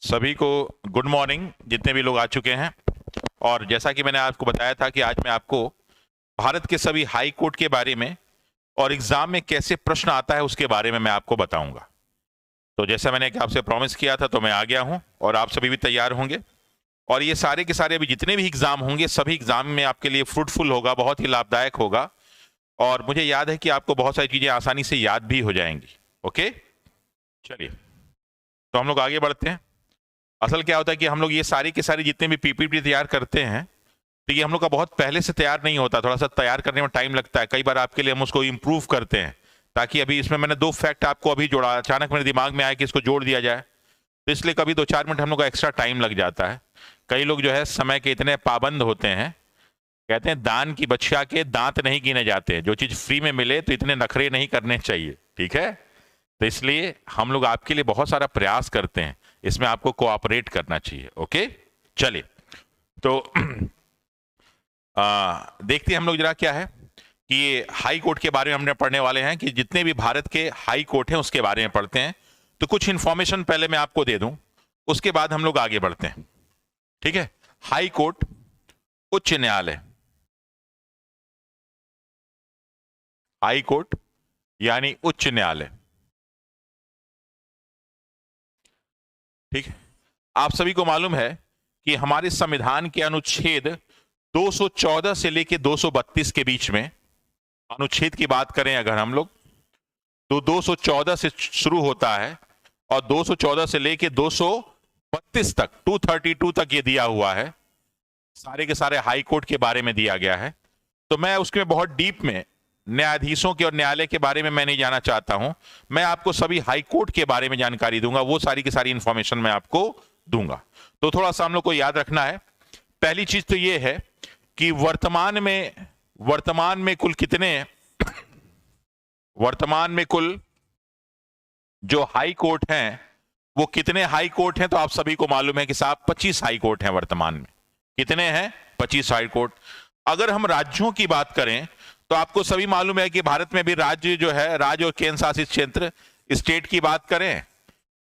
सभी को good morning, जितने भी लोग आ चुके हैं। और जैसा कि मैंने आपको बताया था कि आज मैं आपको भारत के सभी हाई कोर्ट के बारे में और एग्जाम में कैसे प्रश्न आता है उसके बारे में मैं आपको बताऊंगा। तो जैसा मैंने आपसे प्रॉमिस किया था तो मैं आ गया हूं और आप सभी भी तैयार होंगे। और ये सारे के सारे अभी जितने भी एग्जाम होंगे सभी एग्जाम में आपके लिए फ्रूटफुल होगा, बहुत ही लाभदायक होगा। और मुझे याद है कि आपको बहुत सारी चीजें आसानी से याद भी हो जाएंगी। ओके, चलिए तो हम लोग आगे बढ़ते हैं। असल क्या होता है कि हम लोग ये सारी के सारी जितने भी पीपीटी तैयार करते हैं तो ये हम लोग का बहुत पहले से तैयार नहीं होता, थोड़ा सा तैयार करने में टाइम लगता है। कई बार आपके लिए हम उसको इम्प्रूव करते हैं, ताकि अभी इसमें मैंने दो फैक्ट आपको अभी जोड़ा, अचानक मेरे दिमाग में आया कि इसको जोड़ दिया जाए, तो इसलिए कभी 2-4 मिनट हम लोग का एक्स्ट्रा टाइम लग जाता है। कई लोग जो है समय के इतने पाबंद होते हैं, कहते हैं दान की बच्चा के दांत नहीं गिने जाते, जो चीज फ्री में मिले तो इतने नखरे नहीं करने चाहिए, ठीक है। तो इसलिए हम लोग आपके लिए बहुत सारा प्रयास करते हैं, इसमें आपको कोऑपरेट करना चाहिए। ओके, चलिए तो देखते हैं हम लोग जरा क्या है कि ये हाई कोर्ट के बारे में हमने पढ़ने वाले हैं, कि जितने भी भारत के हाई कोर्ट हैं उसके बारे में पढ़ते हैं। तो कुछ इंफॉर्मेशन पहले मैं आपको दे दूं, उसके बाद हम लोग आगे बढ़ते हैं, ठीक है। हाई कोर्ट उच्च न्यायालय, हाई कोर्ट यानी उच्च न्यायालय, ठीक है। आप सभी को मालूम है कि हमारे संविधान के अनुच्छेद 214 से लेकर 232 के बीच में, अनुच्छेद की बात करें अगर हम लोग, तो 214 से शुरू होता है और 214 से लेकर 232 तक, 232 तक ये दिया हुआ है। सारे के सारे हाई कोर्ट के बारे में दिया गया है। तो मैं उसमें बहुत डीप में न्यायाधीशों के और न्यायालय के बारे में मैं नहीं जाना चाहता हूं। मैं आपको सभी हाई कोर्ट के बारे में जानकारी दूंगा, वो सारी की सारी इंफॉर्मेशन मैं आपको दूंगा। तो थोड़ा सा हम लोग को याद रखना है। पहली चीज तो ये है कि वर्तमान में कुल कितने, वर्तमान में कुल जो हाई कोर्ट हैं वो कितने हाई कोर्ट हैं, तो आप सभी को मालूम है कि साहब 25 हाई कोर्ट हैं वर्तमान में। कितने हैं? 25 हाई कोर्ट। अगर हम राज्यों की बात करें तो आपको सभी मालूम है कि भारत में भी राज्य जो है, राज्य और केंद्र शासित क्षेत्र, स्टेट की बात करें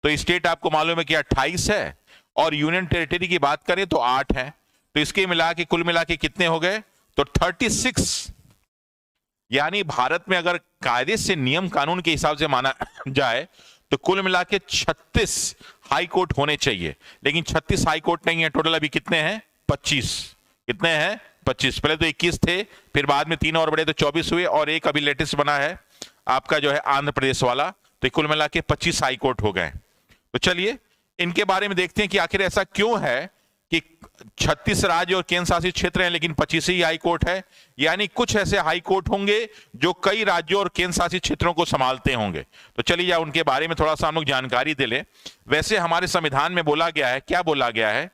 तो स्टेट आपको मालूम है कि 28 है, और यूनियन टेरिटरी की बात करें तो 8 है। तो इसके मिला के कुल मिला के कितने हो गए? तो 36। यानी भारत में अगर कायदे से, नियम कानून के हिसाब से माना जाए तो कुल मिला के 36 हाई कोर्ट होने चाहिए, लेकिन 36 हाई कोर्ट नहीं है। टोटल अभी कितने हैं? 25। कितने हैं? 25। पहले तो 21 थे, फिर बाद में 3 और बढ़े तो 24 हुए, और एक अभी लेटेस्ट बना है आपका जो है आंध्र प्रदेश वाला। तो कुल मिला के 25 हाई कोर्ट हो गए। तो चलिए इनके बारे में देखते हैं कि आखिर ऐसा क्यों है कि 36 राज्य और केंद्र शासित क्षेत्र हैं लेकिन 25 ही हाई कोर्ट है। यानी कुछ ऐसे हाई कोर्ट होंगे जो कई राज्यों और केंद्र शासित क्षेत्रों को संभालते होंगे। तो चलिए या उनके बारे में थोड़ा सा हम लोग जानकारी दे लें। वैसे हमारे संविधान में बोला गया है, क्या बोला गया है,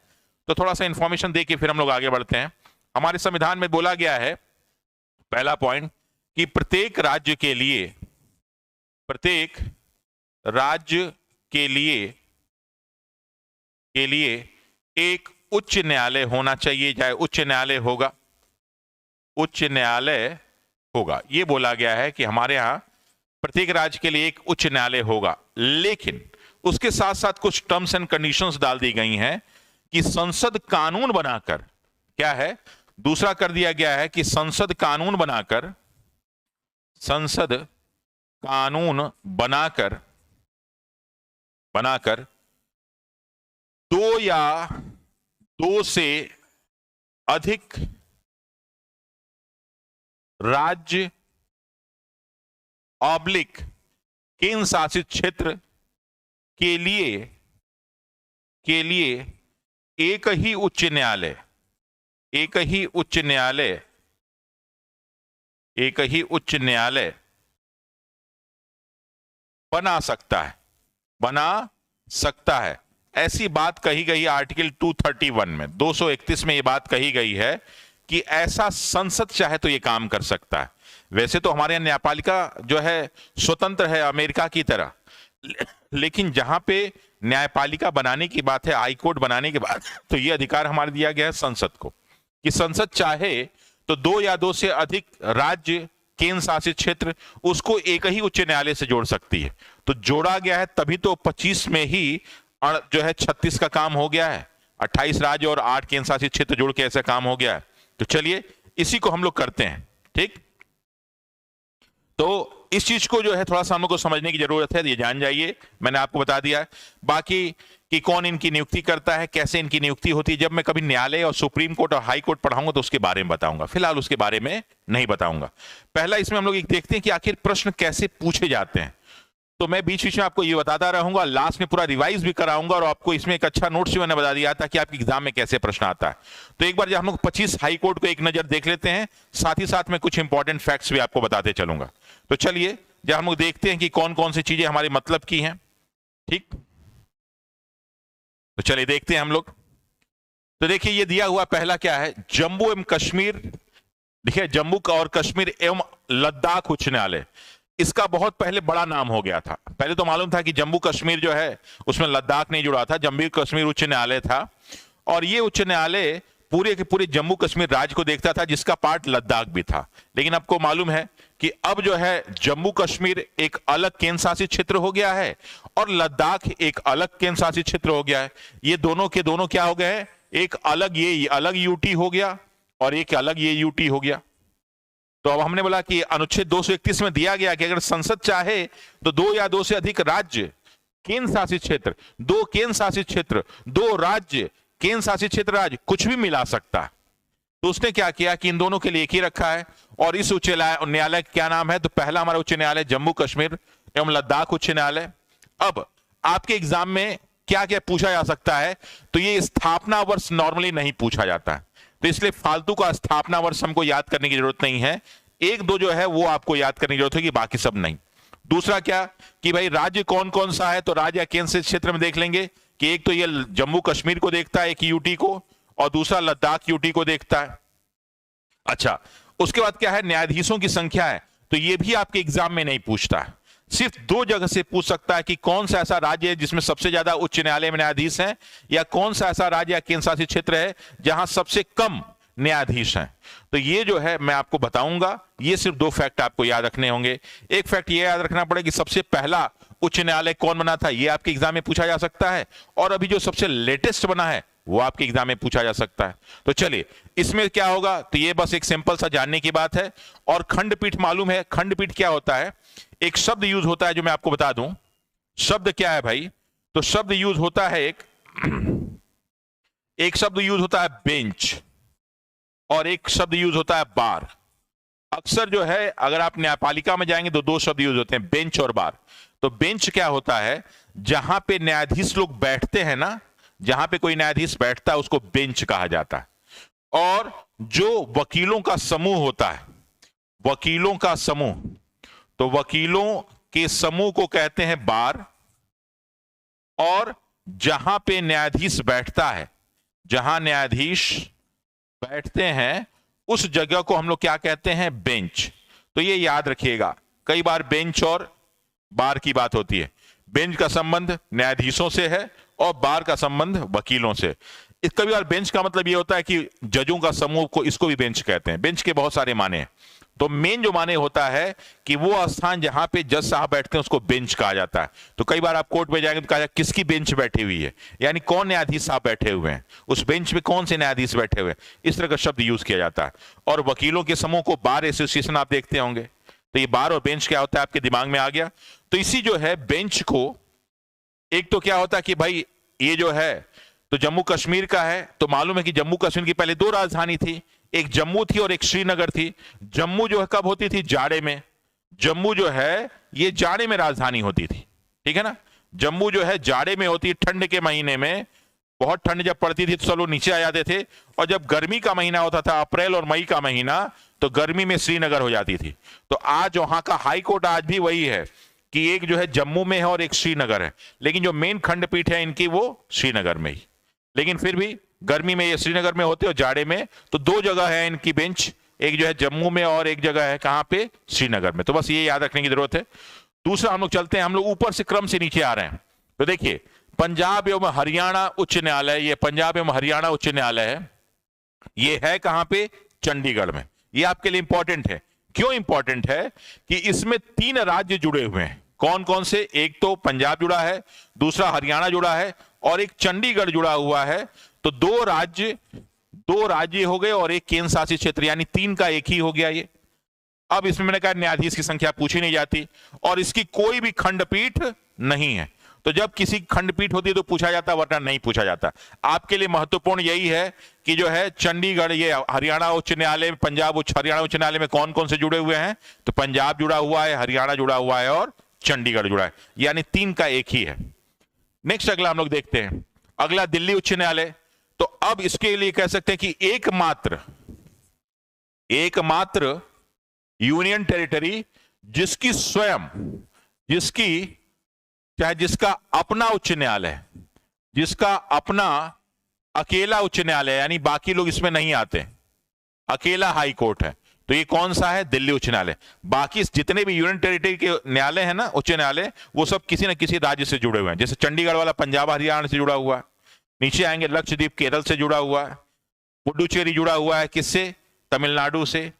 तो थोड़ा सा इंफॉर्मेशन दे के फिर हम लोग आगे बढ़ते हैं। हमारे संविधान में बोला गया है, पहला पॉइंट, कि प्रत्येक राज्य के लिए एक उच्च न्यायालय होना चाहिए, चाहे उच्च न्यायालय होगा। यह बोला गया है कि हमारे यहां प्रत्येक राज्य के लिए एक उच्च न्यायालय होगा। लेकिन उसके साथ साथ कुछ टर्म्स एंड कंडीशंस डाल दी गई हैं कि संसद कानून बनाकर, क्या है, दूसरा कर दिया गया है कि संसद कानून बनाकर 2 या 2 से अधिक राज्य ऑब्लिक केंद्र शासित क्षेत्र के लिए एक ही उच्च न्यायालय बना सकता है। ऐसी बात कही गई है आर्टिकल 231 में, 231 में यह बात कही गई है कि ऐसा संसद चाहे तो यह काम कर सकता है। वैसे तो हमारे यहां न्यायपालिका जो है स्वतंत्र है अमेरिका की तरह, लेकिन जहां पे न्यायपालिका बनाने की बात है, हाई कोर्ट बनाने की बात, तो यह अधिकार हमारे दिया गया है संसद को, कि संसद चाहे तो 2 या 2 से अधिक राज्य केंद्र शासित क्षेत्र उसको एक ही उच्च न्यायालय से जोड़ सकती है। तो जोड़ा गया है, तभी तो 25 में ही जो है 36 का काम हो गया है, 28 राज्य और 8 केंद्र शासित क्षेत्र जुड़ के ऐसा काम हो गया है। तो चलिए इसी को हम लोग करते हैं, ठीक। तो इस चीज को जो है थोड़ा सा हम लोग को समझने की जरूरत है, ये जान जाइए, मैंने आपको बता दिया है। बाकी कि कौन इनकी नियुक्ति करता है, कैसे इनकी नियुक्ति होती है, जब मैं कभी न्यायालय और सुप्रीम कोर्ट और हाई कोर्ट पढ़ाऊंगा तो उसके बारे में बताऊंगा, फिलहाल उसके बारे में नहीं बताऊंगा। पहला इसमें हम लोग एक देखते हैं कि आखिर प्रश्न कैसे पूछे जाते हैं। तो मैं बीच बीच में आपको ये बताता रहूंगा, लास्ट में पूरा रिवाइज भी कराऊंगा और आपको इसमें एक अच्छा नोट्स भी मैंने बता दिया था कि आपके एग्जाम में कैसे प्रश्न आता है। तो एक बार जब हम लोग 25 हाई कोर्ट को एक नजर देख लेते हैं, साथ ही साथ में कुछ इंपॉर्टेंट फैक्ट्स भी आपको बताते चलूंगा। तो चलिए जब हम लोग देखते हैं कि कौन कौन सी चीजें हमारे मतलब की हैं, ठीक। तो चलिए देखते हैं हम लोग। तो देखिए ये दिया हुआ पहला क्या है, जम्मू एवं कश्मीर, देखिए जम्मू का और कश्मीर एवं लद्दाख उच्च न्यायालय, इसका बहुत पहले बड़ा नाम हो गया था। पहले तो मालूम था कि जम्मू कश्मीर जो है उसमें लद्दाख नहीं जुड़ा था, जम्मू कश्मीर उच्च न्यायालय था। और ये उच्च न्यायालय पूरे के पूरे जम्मू कश्मीर राज्य को देखता था, जिसका पार्ट लद्दाख भी था। लेकिन आपको मालूम है कि अब जो है जम्मू कश्मीर एक अलग केंद्र शासित क्षेत्र हो गया है और लद्दाख एक अलग केंद्र शासित क्षेत्र हो गया है। ये दोनों के दोनों क्या हो गए हैं, एक अलग ये अलग यूटी हो गया और एक अलग ये यूटी हो गया। तो अब हमने बोला कि अनुच्छेद 231 में दिया गया कि अगर संसद चाहे तो 2 या 2 से अधिक राज्य केंद्र शासित क्षेत्र, 2 केंद्र शासित क्षेत्र, 2 राज्य केंद्र शासित क्षेत्र राज्य कुछ भी मिला सकता है। तो उसने क्या किया कि इन दोनों के लिए एक ही रखा है। और इस उच्च न्यायालय का क्या नाम है, तो पहला हमारा उच्च न्यायालय जम्मू कश्मीर एवं लद्दाख उच्च न्यायालय। अब आपके एग्जाम में क्या क्या पूछा जा सकता है, तो ये स्थापना वर्ष नॉर्मली नहीं पूछा जाता है, तो इसलिए फालतू का स्थापना वर्ष हमको याद करने की जरूरत नहीं है। 1-2 जो है वो आपको याद करने की जरूरत होगी, बाकी सब नहीं। दूसरा क्या कि भाई राज्य कौन कौन सा है, तो राज्य केंद्र शासित क्षेत्र में देख लेंगे कि एक तो ये जम्मू कश्मीर को देखता है, एक यूटी को, और दूसरा लद्दाख यूटी को देखता है। अच्छा, उसके बाद क्या है, न्यायाधीशों की संख्या है, तो ये भी आपके एग्जाम में नहीं पूछता है। सिर्फ 2 जगह से पूछ सकता है कि कौन सा ऐसा राज्य है जिसमें सबसे ज्यादा उच्च न्यायालय में न्यायाधीश हैं, या कौन सा ऐसा राज्य या केंद्र शासित क्षेत्र है जहां सबसे कम न्यायाधीश हैं। तो ये जो है मैं आपको बताऊंगा, ये सिर्फ 2 फैक्ट आपको याद रखने होंगे। एक फैक्ट ये याद रखना पड़ेगा कि सबसे पहला उच्च न्यायालय कौन बना था, ये आपके एग्जाम में पूछा जा सकता है, और अभी जो सबसे लेटेस्ट बना है वो आपके एग्जाम में पूछा जा सकता है। तो चलिए इसमें क्या होगा, तो ये बस एक सिंपल सा जानने की बात है। और खंडपीठ मालूम है, खंडपीठ क्या होता है, एक शब्द यूज होता है जो मैं आपको बता दूं। शब्द क्या है भाई, तो शब्द यूज होता है एक शब्द यूज होता है बेंच, और एक शब्द यूज होता है बार। अक्सर जो है अगर आप न्यायपालिका में जाएंगे तो 2 शब्द यूज होते हैं, बेंच और बार। तो बेंच क्या होता है, जहां पे न्यायाधीश लोग बैठते हैं ना, जहां पे कोई न्यायाधीश बैठता है उसको बेंच कहा जाता है। और जो वकीलों का समूह होता है, वकीलों का समूह, तो वकीलों के समूह को कहते हैं बार। और जहां पे न्यायाधीश बैठता है, जहां न्यायाधीश बैठते हैं उस जगह को हम लोग क्या कहते हैं, बेंच। तो ये याद रखिएगा, कई बार बेंच और बार की बात होती है। बेंच का संबंध न्यायाधीशों से है और बार का संबंध वकीलों से। कई बार बेंच का मतलब ये होता है कि जजों का समूह को, इसको भी बेंच कहते हैं। बेंच के बहुत सारे माने हैं, तो मेन जो माने होता है कि वो स्थान जहां पे जज साहब बैठते हैं उसको बेंच कहा जाता है। तो कई बार आप कोर्ट में जाएंगे तो कहा जाए किसकी बेंच बैठी हुई है, यानी कौन न्यायाधीश साहब बैठे हुए हैं, उस बेंच पे कौन से न्यायाधीश बैठे हुए हैं, इस तरह का शब्द यूज किया जाता है। और वकीलों के समूह को बार एसोसिएशन आप देखते होंगे। तो ये बार और बेंच क्या होता है आपके दिमाग में आ गया। तो इसी जो है बेंच को, एक तो क्या होता है कि भाई ये जो है तो जम्मू कश्मीर का है, तो मालूम है कि जम्मू कश्मीर की पहले 2 राजधानी थी, एक जम्मू थी और एक श्रीनगर थी। जम्मू जो है कब होती थी, जाड़े में। जम्मू जो है ये जाड़े में राजधानी होती थी, ठीक है ना। जम्मू जो है जाड़े में होती है, ठंड के महीने में, बहुत ठंड जब पड़ती थी तो सब लोग नीचे आ जाते थे। और जब गर्मी का महीना होता था, अप्रैल और मई का महीना, तो गर्मी में श्रीनगर हो जाती थी। तो आज वहां का हाई कोर्ट आज भी वही है कि एक जो है जम्मू में है और एक श्रीनगर है, लेकिन जो मेन खंडपीठ है इनकी वो श्रीनगर में ही। लेकिन फिर भी गर्मी में ये श्रीनगर में होते और जाड़े में, तो 2 जगह है इनकी बेंच, एक जो है जम्मू में और एक जगह है कहां पे, श्रीनगर में। तो बस ये याद रखने की जरूरत है। दूसरा हम लोग चलते हैं, हम लोग ऊपर से क्रम से नीचे आ रहे हैं। तो देखिए पंजाब एवं हरियाणा उच्च न्यायालय, ये पंजाब एवं हरियाणा उच्च न्यायालय है, ये है कहां पे, चंडीगढ़ में। ये आपके लिए इंपॉर्टेंट है। क्यों इंपॉर्टेंट है कि इसमें 3 राज्य जुड़े हुए हैं। कौन कौन से, एक तो पंजाब जुड़ा है, दूसरा हरियाणा जुड़ा है और एक चंडीगढ़ जुड़ा हुआ है, तो दो राज्य हो गए और एक केंद्र शासित क्षेत्र, यानी 3 का एक ही हो गया ये। अब इसमें मैंने कहा न्यायाधीश की संख्या पूछी नहीं जाती और इसकी कोई भी खंडपीठ नहीं है। तो जब किसी खंडपीठ होती है तो पूछा जाता, वरना नहीं पूछा जाता। आपके लिए महत्वपूर्ण यही है कि जो है चंडीगढ़, ये हरियाणा उच्च न्यायालय, पंजाब हरियाणा उच्च न्यायालय में कौन कौन से जुड़े हुए हैं, तो पंजाब जुड़ा हुआ है, हरियाणा जुड़ा हुआ है और चंडीगढ़ जुड़ा है, यानी 3 का एक ही है। नेक्स्ट अगला हम लोग देखते हैं, अगला दिल्ली उच्च न्यायालय। तो अब इसके लिए कह सकते हैं कि एकमात्र यूनियन टेरिटरी जिसका अपना उच्च न्यायालय है, जिसका अपना अकेला उच्च न्यायालय, यानी बाकी लोग इसमें नहीं आते, अकेला हाई कोर्ट है, तो ये कौन सा है, दिल्ली उच्च न्यायालय। बाकी जितने भी यूनियन टेरिटरी के न्यायालय है ना, उच्च न्यायालय, वो सब किसी न किसी राज्य से जुड़े हुए हैं। जैसे चंडीगढ़ वाला पंजाब हरियाणा से जुड़ा हुआ है, नीचे आएंगे लक्षद्वीप केरल से जुड़ा हुआ है, पुडुचेरी जुड़ा हुआ है किससे, तमिलनाडु से,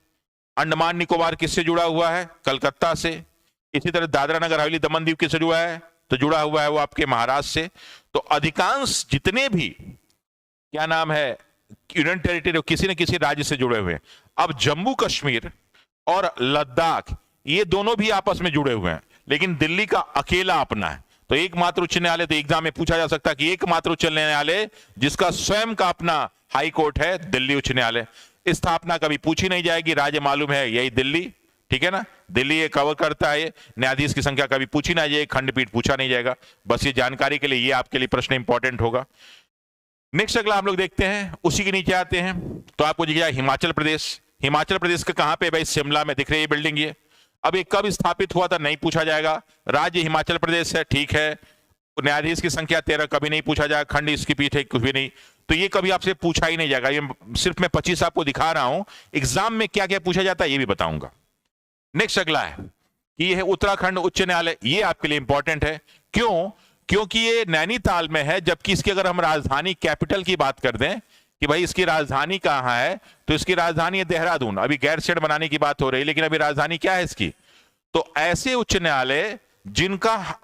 अंडमान निकोबार किससे जुड़ा हुआ है, कलकत्ता से, इसी तरह दादरा नगर हवेली दमन दीव किससे जुड़ा है, तो जुड़ा हुआ है वो आपके महाराष्ट्र से। तो अधिकांश जितने भी क्या नाम है यूनियन टेरिटरी किसी न किसी राज्य से जुड़े हुए हैं। अब जम्मू कश्मीर और लद्दाख ये दोनों भी आपस में जुड़े हुए हैं, लेकिन दिल्ली का अकेला अपना है। तो एकमात्र उच्च न्यायालय, तो एग्जाम में पूछा जा सकता है कि एकमात्र उच्च न्यायालय जिसका स्वयं का अपना हाई कोर्ट है, दिल्ली उच्च न्यायालय। स्थापना कभी पूछी नहीं जाएगी, राज्य मालूम है यही दिल्ली, ठीक है ना, दिल्ली ये कवर करता है। न्यायाधीश की संख्या कभी पूछी ना जाए, खंडपीठ पूछा नहीं जाएगा। बस ये जानकारी के लिए ये आपके लिए प्रश्न इंपॉर्टेंट होगा। नेक्स्ट अगला हम लोग देखते हैं, उसी के नीचे आते हैं तो आपको दिख जाए हिमाचल प्रदेश। हिमाचल प्रदेश का कहां पे भाई, शिमला में दिख रही है बिल्डिंग ये। अब ये कब स्थापित हुआ था नहीं पूछा जाएगा, राज्य हिमाचल प्रदेश है, ठीक है। न्यायाधीश की संख्या 13 कभी नहीं पूछा जाएगा, खंड इसकी पीठ है कुछ भी नहीं, तो ये कभी आपसे पूछा ही नहीं जाएगा। ये सिर्फ मैं 25 आपको दिखा रहा हूं, एग्जाम में क्या क्या पूछा जाता है ये भी बताऊंगा। नेक्स्ट अगला है कि ये है उत्तराखंड उच्च न्यायालय। ये आपके लिए इंपॉर्टेंट है, क्यों, क्योंकि ये नैनीताल में है, जबकि इसकी अगर हम राजधानी कैपिटल की बात कर दें कि भाई इसकी राजधानी कहां है, तो इसकी राजधानी है देहरादून। अभी गैरसैंण बनाने की बात हो रही है, लेकिन अभी राजधानी क्या है इसकी। तो ऐसे उच्च न्यायालय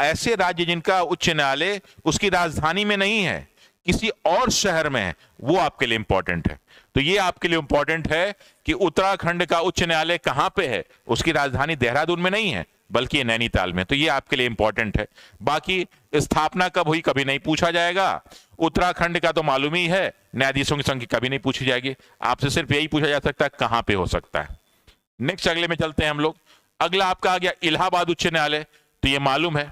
ऐसे राज्य जिनका उच्च न्यायालय उसकी राजधानी में नहीं है, किसी और शहर में है, वो आपके लिए इंपॉर्टेंट है। तो ये आपके लिए इंपॉर्टेंट है कि उत्तराखंड का उच्च न्यायालय कहां पे है, उसकी राजधानी देहरादून में नहीं है बल्कि नैनीताल में। तो ये आपके लिए इंपॉर्टेंट है। बाकी स्थापना कब हुई कभी नहीं पूछा जाएगा। उत्तराखंड का तो मालूम ही है, न्यायाधीशों की संख्या कभी नहीं पूछी जाएगी। आपसे सिर्फ यही पूछा जा सकता है कहां पे हो सकता है। नेक्स्ट अगले में चलते हैं हम लोग। अगला आपका आ गया इलाहाबाद उच्च न्यायालय। तो ये मालूम है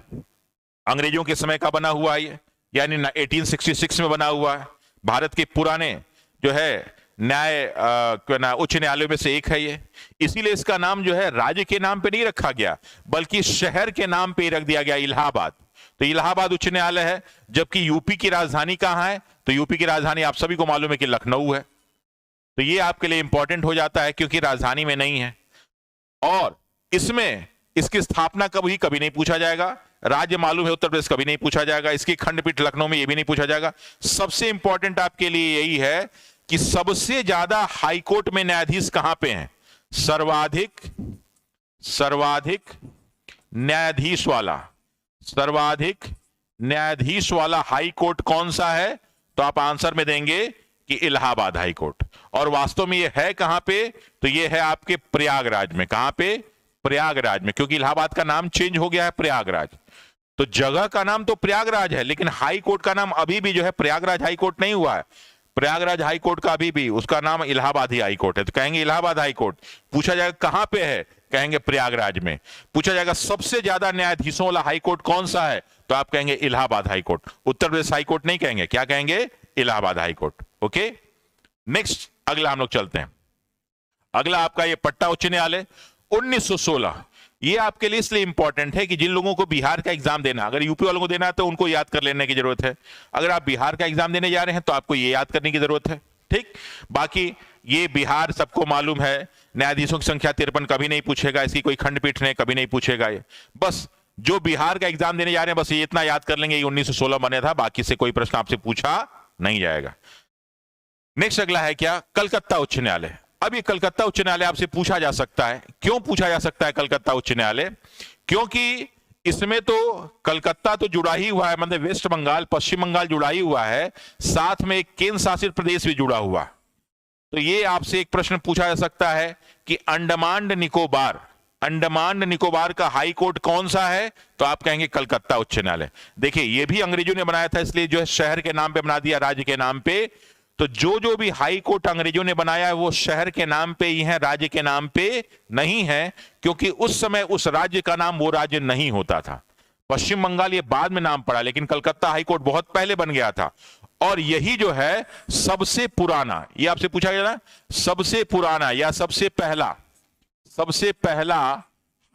अंग्रेजों के समय का बना हुआ है ये, यानी 1866 में बना हुआ है। भारत के पुराने जो है उच्च न्यायालयों में से एक है ये। इसीलिए इसका नाम जो है राज्य के नाम पे नहीं रखा गया, बल्कि शहर के नाम पे रख दिया गया, इलाहाबाद। तो इलाहाबाद उच्च न्यायालय है। जबकि यूपी की राजधानी कहां है, तो यूपी की राजधानी आप सभी को मालूम है कि लखनऊ है। तो ये आपके लिए इंपॉर्टेंट हो जाता है क्योंकि राजधानी में नहीं है। और इसमें इसकी स्थापना कब हुई कभी नहीं पूछा जाएगा। राज्य मालूम है उत्तर प्रदेश, कभी नहीं पूछा जाएगा। इसकी खंडपीठ लखनऊ में, ये भी नहीं पूछा जाएगा। सबसे इंपॉर्टेंट आपके लिए यही है कि सबसे ज्यादा हाईकोर्ट में न्यायाधीश कहां पे हैं। सर्वाधिक न्यायाधीश वाला हाई कोर्ट कौन सा है, तो आप आंसर में देंगे कि इलाहाबाद हाई कोर्ट। और वास्तव में ये है कहां पे, तो ये है आपके प्रयागराज में। कहां पे, प्रयागराज में, क्योंकि इलाहाबाद का नाम चेंज हो गया है प्रयागराज। तो जगह का नाम तो प्रयागराज है, लेकिन हाई कोर्ट का नाम अभी भी जो है प्रयागराज हाई कोर्ट नहीं हुआ है। प्रयागराज हाई कोर्ट का अभी भी उसका नाम इलाहाबाद ही हाई कोर्ट है। तो कहेंगे इलाहाबाद हाई कोर्ट। पूछा जाएगा कहां पे है, कहेंगे प्रयागराज में। पूछा जाएगा सबसे ज्यादा न्यायाधीशों वाला हाई कोर्ट कौन सा है, तो आप कहेंगे Allahabad high court. Uttar Pradesh high court नहीं कहेंगे, क्या कहेंगे, Allahabad high court. Okay, next अगला हम लोग चलते हैं। अगला आपका ये पटना उच्च न्यायालय 1916। ये आपके लिए इसलिए इंपॉर्टेंट है कि जिन लोगों को बिहार का एग्जाम देना, अगर यूपी वालों को देना है तो उनको याद कर लेने की जरूरत है। अगर आप बिहार का एग्जाम देने जा रहे हैं तो आपको ये याद करने की जरूरत है, ठीक। बाकी ये बिहार सबको मालूम है, न्यायाधीशों की संख्या 53 कभी नहीं पूछेगा, इसकी कोई खंडपीठ ने कभी नहीं पूछेगा। ये बस जो बिहार का एग्जाम देने जा रहे हैं बस ये इतना याद कर लेंगे, 1916 बने था, बाकी से कोई प्रश्न आपसे पूछा नहीं जाएगा। नेक्स्ट अगला है क्या, कलकत्ता उच्च न्यायालय। अब ये कलकत्ता उच्च न्यायालय आपसे पूछा जा सकता है। क्यों पूछा जा सकता है कलकत्ता उच्च न्यायालय, क्योंकि इसमें तो कलकत्ता तो जुड़ा ही हुआ है, मतलब वेस्ट बंगाल पश्चिम बंगाल जुड़ा ही हुआ है, साथ में एक केंद्र शासित प्रदेश भी जुड़ा हुआ। तो ये आपसे एक प्रश्न पूछा जा सकता है कि अंडमान निकोबार का हाई कोर्ट कौन सा है, तो आप कहेंगे कलकत्ता उच्च न्यायालय। देखिए ये भी अंग्रेजों ने बनाया था, इसलिए जो है शहर के नाम पे बना दिया, राज्य के नाम पे। तो जो भी हाई कोर्ट अंग्रेजों ने बनाया है वो शहर के नाम पे ही है, राज्य के नाम पे नहीं है, क्योंकि उस समय उस राज्य का नाम वो राज्य नहीं होता था। पश्चिम बंगाल ये बाद में नाम पड़ा, लेकिन कलकत्ता हाई कोर्ट बहुत पहले बन गया था। और यही जो है सबसे पुराना, ये आपसे पूछा गया ना, सबसे पुराना या सबसे पहला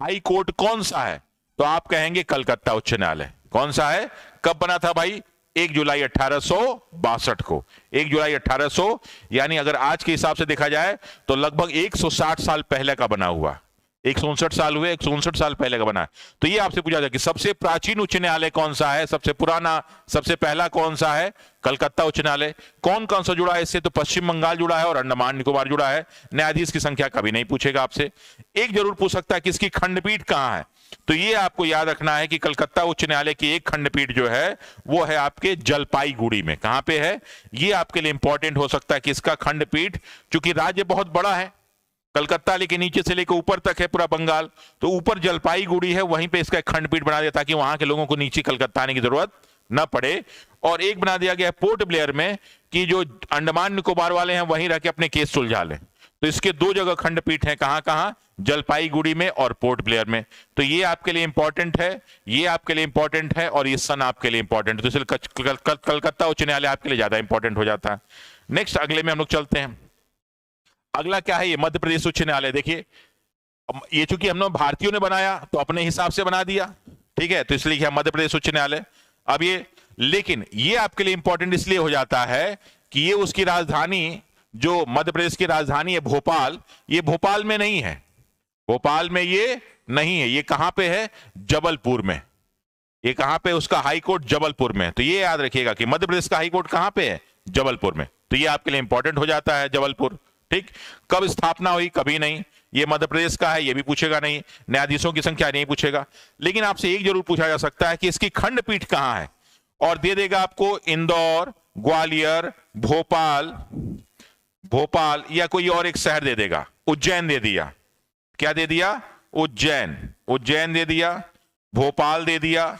हाई कोर्ट कौन सा है, तो आप कहेंगे कलकत्ता उच्च न्यायालय। कौन सा है, कब बना था भाई, 1 जुलाई 1862 को। 1 जुलाई 1800, यानी अगर आज के हिसाब से देखा जाए तो लगभग 160 साल पहले का बना हुआ। 159 साल हुए, 159 साल पहले का बना है। तो ये आपसे पूछा जाए कि सबसे प्राचीन उच्च न्यायालय कौन सा है, सबसे पुराना, सबसे पहला कौन सा है, कलकत्ता उच्च न्यायालय। कौन कौन सा जुड़ा है इससे, तो पश्चिम बंगाल जुड़ा है और अंडमान निकोबार जुड़ा है। न्यायाधीश की संख्या कभी नहीं पूछेगा आपसे। एक जरूर पूछ सकता है कि इसकी खंडपीठ कहां है, तो ये आपको याद रखना है कि कलकत्ता उच्च न्यायालय की एक खंडपीठ जो है वो है आपके जलपाईगुड़ी में। कहां पे है, ये आपके लिए इंपॉर्टेंट हो सकता है कि इसका खंडपीठ, चूंकि राज्य बहुत बड़ा है, कलकत्ता लेके नीचे से लेकर ऊपर तक है पूरा बंगाल, तो ऊपर जलपाईगुड़ी है, वहीं पे इसका एक खंडपीठ बना दिया ताकि वहां के लोगों को नीचे कलकत्ता आने की जरूरत न पड़े। और एक बना दिया गया है पोर्ट ब्लेयर में कि जो अंडमान निकोबार वाले हैं वहीं रह के अपने केस सुलझा लें। तो इसके 2 जगह खंडपीठ है, कहां कहां, जलपाईगुड़ी में और पोर्ट ब्लेयर में। तो ये आपके लिए इंपॉर्टेंट है, ये आपके लिए इंपॉर्टेंट है, और ये सन आपके लिए इंपॉर्टेंट है। तो इसलिए कलकत्ता उच्च न्यायालय आपके लिए ज्यादा इंपॉर्टेंट हो जाता है। नेक्स्ट अगले में हम लोग चलते हैं। अगला क्या है, ये मध्य प्रदेश उच्च न्यायालय। देखिए ये चूंकि हम लोग भारतीयों ने बनाया तो अपने हिसाब से बना दिया, ठीक है, तो इसलिए मध्य प्रदेश उच्च न्यायालय। अब ये, लेकिन ये आपके लिए इंपॉर्टेंट इसलिए हो जाता है कि ये उसकी राजधानी, जो मध्य प्रदेश की राजधानी है भोपाल, ये भोपाल में नहीं है, भोपाल में ये नहीं है, ये कहां पे है, जबलपुर में। ये कहां पे, उसका हाई कोर्ट जबलपुर में। तो ये याद रखिएगा कि मध्य प्रदेश का हाई कोर्ट कहां पे है, जबलपुर में। तो ये आपके लिए इंपॉर्टेंट हो जाता है जबलपुर, ठीक। कब स्थापना हुई, कभी नहीं, ये मध्य प्रदेश का है, ये भी पूछेगा नहीं, न्यायाधीशों की संख्या नहीं पूछेगा। लेकिन आपसे एक जरूर पूछा जा सकता है कि इसकी खंडपीठ कहां है, और दे देगा आपको इंदौर, ग्वालियर, भोपाल या कोई और एक शहर दे देगा। उज्जैन दे दिया, क्या दे दिया, उज्जैन दे दिया, भोपाल दे दिया,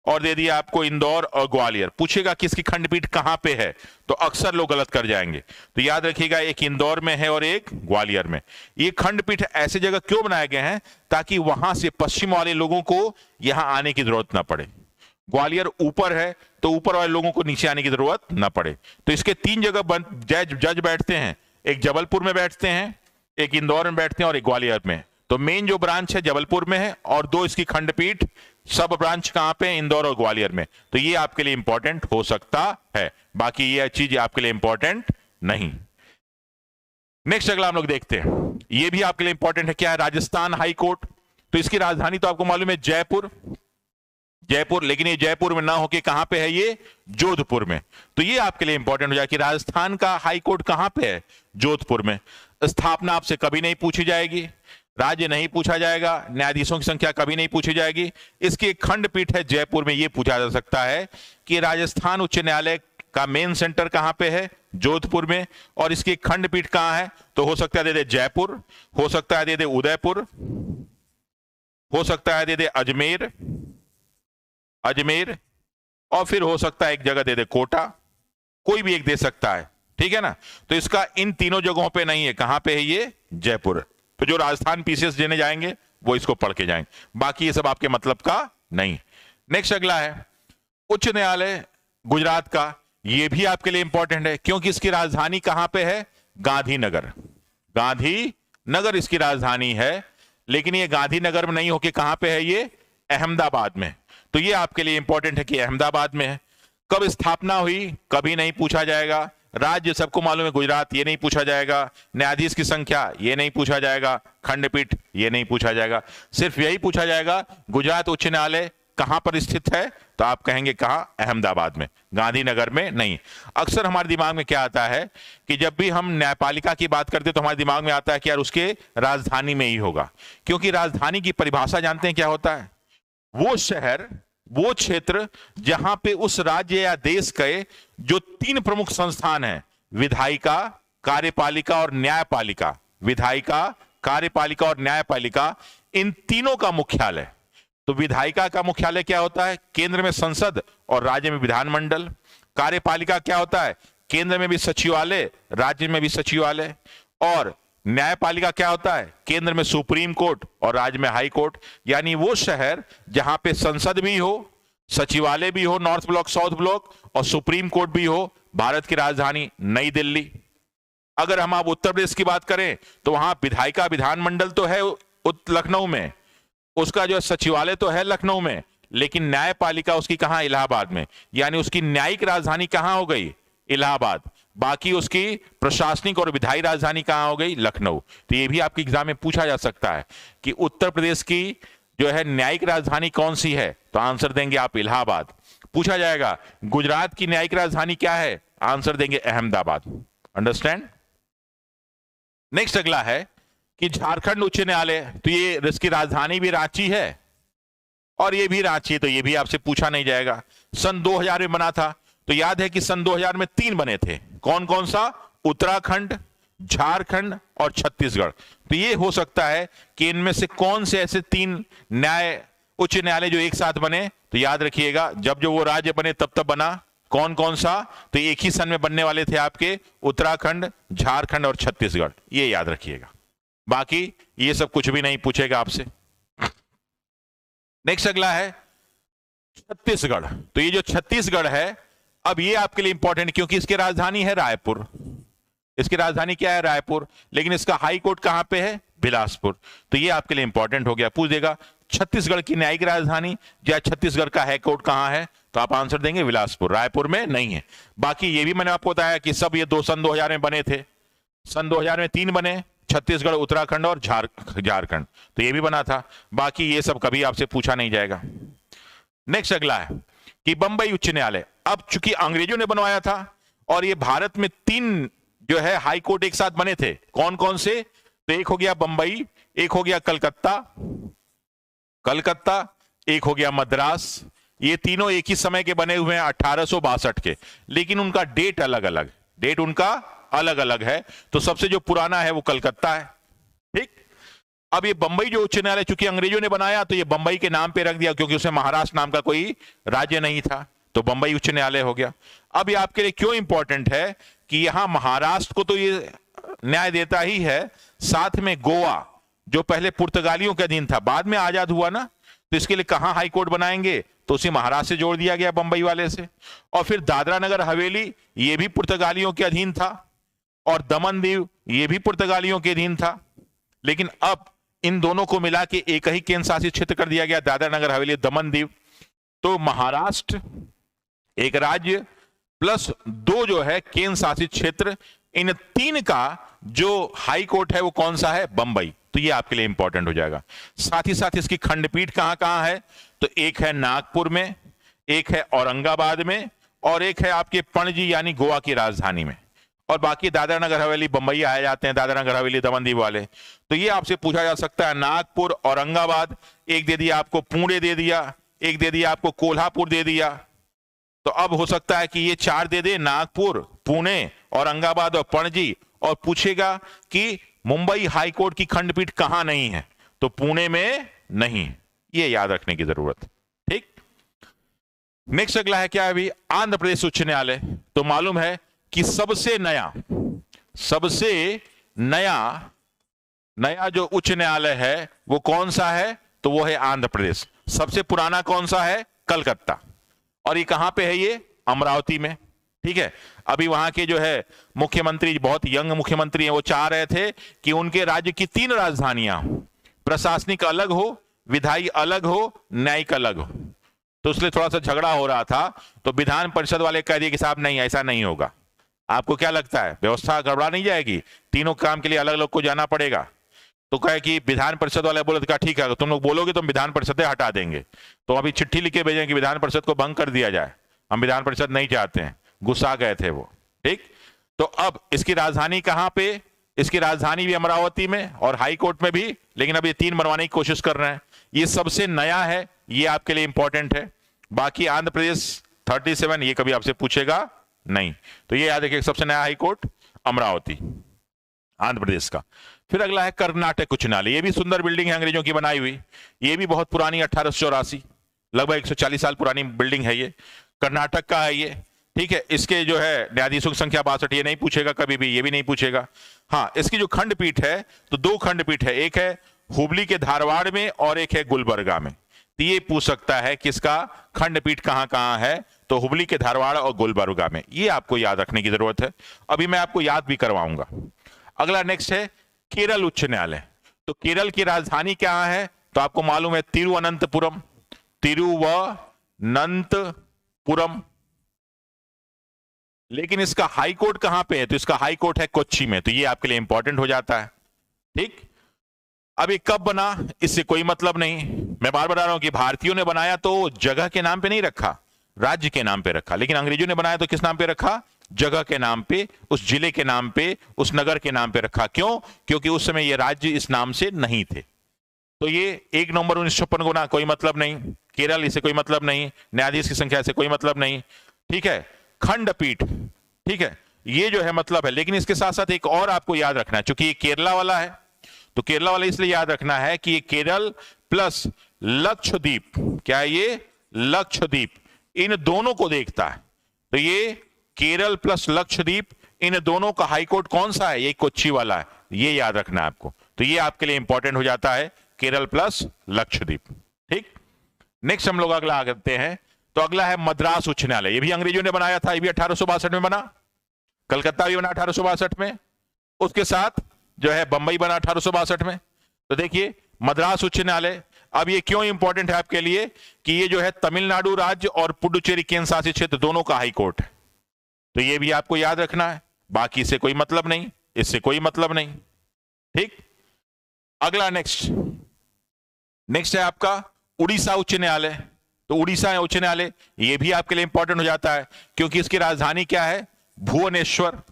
और दे दिया आपको इंदौर और ग्वालियर। पूछेगा कि इसकी खंडपीठ कहां पे है, तो अक्सर लोग गलत कर जाएंगे। तो याद रखिएगा एक इंदौर में है और एक ग्वालियर में। ये खंडपीठ ऐसे जगह क्यों बनाए गए हैं, ताकि वहां से पश्चिम वाले लोगों को यहां आने की जरूरत ना पड़े। ग्वालियर ऊपर है तो ऊपर वाले लोगों को नीचे आने की जरूरत ना पड़े। तो इसके 3 जगह जज बैठते हैं, एक जबलपुर में बैठते हैं, एक इंदौर में बैठते हैं और एक ग्वालियर में। तो मेन जो ब्रांच है जबलपुर में है, और 2 इसकी खंडपीठ, सब ब्रांच कहां पे, इंदौर और ग्वालियर में। तो ये आपके लिए इंपॉर्टेंट हो सकता है, बाकी ये चीज आपके लिए इंपॉर्टेंट नहीं। नेक्स्ट अगला हम लोग देखते हैं, ये भी आपके लिए इंपॉर्टेंट है, क्या है, राजस्थान हाई कोर्ट। तो इसकी राजधानी तो आपको मालूम है जयपुर, लेकिन ये जयपुर में ना होके कहां पे है, ये जोधपुर में। तो ये आपके लिए इंपॉर्टेंट हो जाए कि राजस्थान का हाई कोर्ट कहां पे है, जोधपुर में। स्थापना आपसे कभी नहीं पूछी जाएगी, राज्य नहीं पूछा जाएगा, न्यायाधीशों की संख्या कभी नहीं पूछी जाएगी। इसकी एक खंडपीठ है जयपुर में, यह पूछा जा सकता है कि राजस्थान उच्च न्यायालय का मेन सेंटर कहां पे है, जोधपुर में, और इसकी एक खंडपीठ कहां है। तो हो सकता है दे दे जयपुर, हो सकता है दे दे उदयपुर, हो सकता है दे दे अजमेर, और फिर हो सकता है एक जगह दे दे कोटा, कोई भी एक दे सकता है, ठीक है ना। तो इसका इन तीनों जगहों पे नहीं है, कहां पे है, ये जयपुर। तो जो राजस्थान पीसीएस देने जाएंगे वो इसको पढ़ के जाएंगे, बाकी ये सब आपके मतलब का नहीं। नेक्स्ट अगला है उच्च न्यायालय गुजरात का। ये भी आपके लिए इंपॉर्टेंट है, क्योंकि इसकी राजधानी कहां पे है, गांधीनगर इसकी राजधानी है। लेकिन ये गांधीनगर में नहीं होके कहां पे है, ये अहमदाबाद में। तो ये आपके लिए इंपॉर्टेंट है कि अहमदाबाद में है। कब स्थापना हुई, कभी नहीं पूछा जाएगा। राज्य सबको मालूम है गुजरात, ये नहीं पूछा जाएगा। न्यायाधीश की संख्या ये नहीं पूछा जाएगा। खंडपीठ ये नहीं पूछा जाएगा। सिर्फ यही पूछा जाएगा गुजरात उच्च न्यायालय कहां पर स्थित है, तो आप कहेंगे कहां, अहमदाबाद में, गांधीनगर में नहीं। अक्सर हमारे दिमाग में क्या आता है कि जब भी हम न्यायपालिका की बात करते हैं तो हमारे दिमाग में आता है कि यार उसके राजधानी में ही होगा, क्योंकि राजधानी की परिभाषा जानते हैं क्या होता है, वो शहर, वो क्षेत्र जहां पे उस राज्य या देश के जो 3 प्रमुख संस्थान हैं, विधायिका, कार्यपालिका और न्यायपालिका, विधायिका, कार्यपालिका और न्यायपालिका, इन तीनों का मुख्यालय। तो विधायिका का मुख्यालय क्या होता है? केंद्र में संसद और राज्य में विधानमंडल। कार्यपालिका क्या होता है? केंद्र में भी सचिवालय, राज्य में भी सचिवालय। और न्यायपालिका क्या होता है? केंद्र में सुप्रीम कोर्ट और राज्य में हाई कोर्ट। यानी वो शहर जहां पे संसद भी हो, सचिवालय भी हो नॉर्थ ब्लॉक साउथ ब्लॉक, और सुप्रीम कोर्ट भी हो। भारत की राजधानी नई दिल्ली। अगर हम आप उत्तर प्रदेश की बात करें तो वहां विधायिका विधानमंडल तो है लखनऊ में, उसका जो सचिवालय तो है लखनऊ में, लेकिन न्यायपालिका उसकी कहां? इलाहाबाद में। यानी उसकी न्यायिक राजधानी कहां हो गई? इलाहाबाद। बाकी उसकी प्रशासनिक और विधायी राजधानी कहां हो गई? लखनऊ। तो ये भी आपके एग्जाम में पूछा जा सकता है कि उत्तर प्रदेश की जो है न्यायिक राजधानी कौन सी है? तो आंसर देंगे आप इलाहाबाद। पूछा जाएगा गुजरात की न्यायिक राजधानी क्या है? आंसर देंगे अहमदाबाद। अंडरस्टैंड? नेक्स्ट अगला है कि झारखंड उच्च न्यायालय, तो ये इसकी राजधानी भी रांची है और ये भी रांची है, तो ये भी आपसे पूछा नहीं जाएगा। सन 2000 में बना था, तो याद है कि सन 2000 में 3 बने थे। कौन कौन सा? उत्तराखंड, झारखंड और छत्तीसगढ़। तो ये हो सकता है कि इनमें से कौन से ऐसे 3 उच्च न्यायालय जो एक साथ बने। तो याद रखिएगा जब जो वो राज्य बने तब बना। कौन कौन सा? तो एक ही सन में बनने वाले थे आपके उत्तराखंड, झारखंड और छत्तीसगढ़। ये याद रखिएगा। बाकी ये सब कुछ भी नहीं पूछेगा आपसे। नेक्स्ट अगला है छत्तीसगढ़। तो ये जो छत्तीसगढ़ है, अब ये आपके लिए इंपॉर्टेंट क्योंकि इसकी राजधानी है रायपुर। इसकी राजधानी क्या है? रायपुर। लेकिन इसका हाई कोर्ट कहां पे है? बिलासपुर। तो ये आपके लिए इंपॉर्टेंट हो गया। पूछ देगा छत्तीसगढ़ की न्यायिक राजधानी या छत्तीसगढ़ का हाई कोर्ट कहां है? तो आप आंसर देंगे बिलासपुर। रायपुर में नहीं है। बाकी ये भी मैंने आपको बताया कि सब ये सन 2000 में बने थे। सन 2000 में 3 बने, छत्तीसगढ़, उत्तराखंड और झारखंड। तो ये भी बना था। बाकी ये सब कभी आपसे पूछा नहीं जाएगा। नेक्स्ट अगला है कि बंबई उच्च न्यायालय। अब चूंकि अंग्रेजों ने बनवाया था और ये भारत में 3 जो है हाई कोर्ट एक साथ बने थे। कौन कौन से? तो एक हो गया बंबई, एक हो गया कलकत्ता, एक हो गया मद्रास। ये तीनों एक ही समय के बने हुए हैं 1862 के, लेकिन उनका डेट अलग अलग, डेट उनका अलग अलग है। तो सबसे जो पुराना है वो कलकत्ता है। ठीक। अब ये बंबई जो उच्च न्यायालय चूंकि अंग्रेजों ने बनाया तो ये बंबई के नाम पे रख दिया क्योंकि उसमें महाराष्ट्र नाम का कोई राज्य नहीं था, तो बंबई उच्च न्यायालय हो गया। अब ये आपके लिए क्यों इंपॉर्टेंट है कि यहां महाराष्ट्र को तो ये न्याय देता ही है, साथ में गोवा जो पहले पुर्तगालियों के अधीन था, बाद में आजाद हुआ ना, तो इसके लिए कहां हाई कोर्ट बनाएंगे? तो उसी महाराष्ट्र से जोड़ दिया गया बंबई वाले से। और फिर दादरा नगर हवेली ये भी पुर्तगालियों के अधीन था, और दमन दीव ये भी पुर्तगालियों के अधीन था। लेकिन अब इन दोनों को मिला के एक ही केंद्र शासित क्षेत्र कर दिया गया, दादरा नगर हवेली दमन दीव। तो महाराष्ट्र एक राज्य प्लस 2 जो है केंद्र शासित क्षेत्र, इन 3 का जो हाई कोर्ट है वो कौन सा है? बंबई। तो ये आपके लिए इंपॉर्टेंट हो जाएगा। साथ ही साथ इसकी खंडपीठ कहां कहां है? तो एक है नागपुर में, एक है औरंगाबाद में, और एक है आपके पणजी यानी गोवा की राजधानी में। और बाकी दादरा नगर हवेली बंबई आए जाते हैं, दादरा नगर हवेली दमन दीव वाले। तो ये आपसे पूछा जा सकता है नागपुर, औरंगाबाद, एक दे दिया आपको पुणे दे दिया, एक दे दिया आपको कोल्हापुर दे दिया। तो अब हो सकता है कि ये 4 दे दे, नागपुर, पुणे, औरंगाबाद और पणजी, और पूछेगा कि मुंबई हाई कोर्ट की खंडपीठ कहां नहीं है? तो पुणे में नहीं। ये याद रखने की जरूरत। ठीक। नेक्स्ट अगला है क्या? अभी आंध्र प्रदेश उच्च न्यायालय। तो मालूम है कि सबसे नया जो उच्च न्यायालय है वो कौन सा है? तो वो है आंध्र प्रदेश। सबसे पुराना कौन सा है? कलकत्ता। और ये कहां पे है? ये अमरावती में। ठीक है। अभी वहां के जो है मुख्यमंत्री, बहुत यंग मुख्यमंत्री हैं, वो चाह रहे थे कि उनके राज्य की 3 राजधानियां, प्रशासनिक अलग हो, विधायी अलग हो, न्यायिक अलग हो। तो इसलिए थोड़ा सा झगड़ा हो रहा था। तो विधान परिषद वाले कह दिए कि साहब नहीं, ऐसा नहीं होगा। आपको क्या लगता है व्यवस्था गड़बड़ा नहीं जाएगी? तीनों काम के लिए अलग अलग को जाना पड़ेगा। तो कहे कि विधान परिषद वाले बोले, तो ठीक है, तुम लोग बोलोगे तो हम विधान परिषद हटा देंगे। तो अभी चिट्ठी लिख के भेजें कि विधान परिषद को भंग कर दिया जाए, हम विधान परिषद नहीं चाहते हैं। गुस्सा गए थे वो। ठीक। तो अब इसकी राजधानी कहां पे? इसकी राजधानी भी अमरावती में और हाई कोर्ट में भी, लेकिन अब ये 3 बनवाने की कोशिश कर रहे हैं। ये सबसे नया है ये आपके लिए इंपॉर्टेंट है। बाकी आंध्र प्रदेश 37 ये कभी आपसे पूछेगा नहीं, तो ये याद रखिए। सबसे नया हाई कोर्ट अमरावती आंध्र प्रदेश का। फिर अगला है कर्नाटक उच्च न्यायालय। ये भी सुंदर बिल्डिंग है अंग्रेजों की बनाई हुई, ये भी बहुत पुरानी 1884, लगभग 140 साल पुरानी बिल्डिंग है ये, कर्नाटक का है ये, ठीक है। इसके जो है न्यायाधीशों की संख्या 62, ये नहीं पूछेगा कभी भी, ये भी नहीं पूछेगा। हाँ, इसकी जो खंडपीठ है तो 2 खंडपीठ है, एक है हुबली के धारवाड़ में और एक है गुलबर्गा में। तो ये पूछ सकता है कि इसका खंडपीठ कहां कहां है, तो हुबली के धारवाड़ और गुलबर्गा में। ये आपको याद रखने की जरूरत है, अभी मैं आपको याद भी करवाऊंगा। अगला नेक्स्ट है केरल उच्च न्यायालय। तो केरल की राजधानी क्या है, तो आपको मालूम है तिरुवनंतपुरम, तिरुवनंतपुरम। लेकिन इसका हाई कोर्ट कहां पे है, तो इसका हाई कोर्ट है कोच्चि में। तो ये आपके लिए इंपॉर्टेंट हो जाता है, ठीक। अब ये कब बना इससे कोई मतलब नहीं, मैं बार बार आ रहा हूं कि भारतीयों ने बनाया तो जगह के नाम पे नहीं रखा, राज्य के नाम पे रखा, लेकिन अंग्रेजों ने बनाया तो किस नाम पे रखा, जगह के नाम पे, उस जिले के नाम पे, उस नगर के नाम पे रखा। क्यों, क्योंकि उस समय ये राज्य इस नाम से नहीं थे। तो ये 1 नवंबर 1956 को ना, कोई मतलब नहीं, केरल इसे कोई मतलब नहीं, न्यायाधीश की संख्या से कोई मतलब नहीं, ठीक है। खंडपीठ, ठीक है, ये जो है मतलब है। लेकिन इसके साथ साथ एक और आपको याद रखना है, चूंकि ये केरला वाला है, तो केरला वाला इसलिए याद रखना है कि ये केरल प्लस लक्षद्वीप, क्या है ये, लक्षद्वीप, इन दोनों को देखता है। तो ये केरल प्लस लक्षद्वीप, इन दोनों का हाईकोर्ट कौन सा है, ये कोच्चि वाला है, ये याद रखना है आपको। तो ये आपके लिए इंपॉर्टेंट हो जाता है, केरल प्लस लक्षद्वीप, ठीक। नेक्स्ट हम लोग अगला करते हैं, तो अगला है मद्रास उच्च न्यायालय। ये भी अंग्रेजों ने बनाया था, ये भी 1862 में बना, कलकत्ता भी बना 1862 में, उसके साथ जो है बंबई बना 1862 में। तो देखिए मद्रास उच्च न्यायालय, अब ये क्यों इंपॉर्टेंट है आपके लिए कि ये जो है तमिलनाडु राज्य और पुडुचेरी केंद्र शासित क्षेत्र दोनों का हाई कोर्ट है। तो ये भी आपको याद रखना है, बाकी से कोई मतलब नहीं, इससे कोई मतलब नहीं, ठीक। अगला नेक्स्ट है आपका उड़ीसा उच्च न्यायालय। तो उड़ीसा उच्च न्यायालय ये भी आपके लिए इंपॉर्टेंट हो जाता है, क्योंकि इसकी राजधानी क्या है, भुवनेश्वर।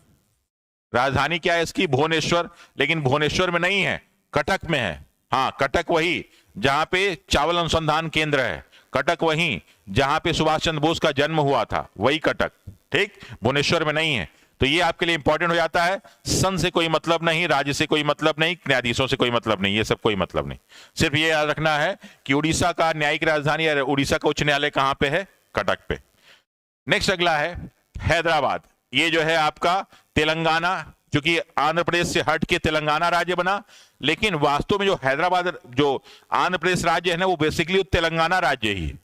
राजधानी क्या है इसकी, भुवनेश्वर। लेकिन भुवनेश्वर में नहीं है, कटक में है। हाँ, कटक वही जहां पे चावल अनुसंधान केंद्र है, कटक वही जहां पे सुभाष चंद्र बोस का जन्म हुआ था, वही कटक, ठीक, भुवनेश्वर में नहीं है। तो ये आपके लिए इंपॉर्टेंट हो जाता है। सन से कोई मतलब नहीं, राज्य से कोई मतलब नहीं, न्यायाधीशों से कोई मतलब नहीं, ये सब कोई मतलब नहीं। सिर्फ ये याद रखना है कि उड़ीसा का न्यायिक राजधानी या उड़ीसा का उच्च न्यायालय कहां पे है, कटक पे। नेक्स्ट अगला है हैदराबाद। ये जो है आपका तेलंगाना, क्योंकि आंध्र प्रदेश से हट के तेलंगाना राज्य बना, लेकिन वास्तव में जो हैदराबाद जो आंध्र प्रदेश राज्य है ना, वो बेसिकली तेलंगाना राज्य ही,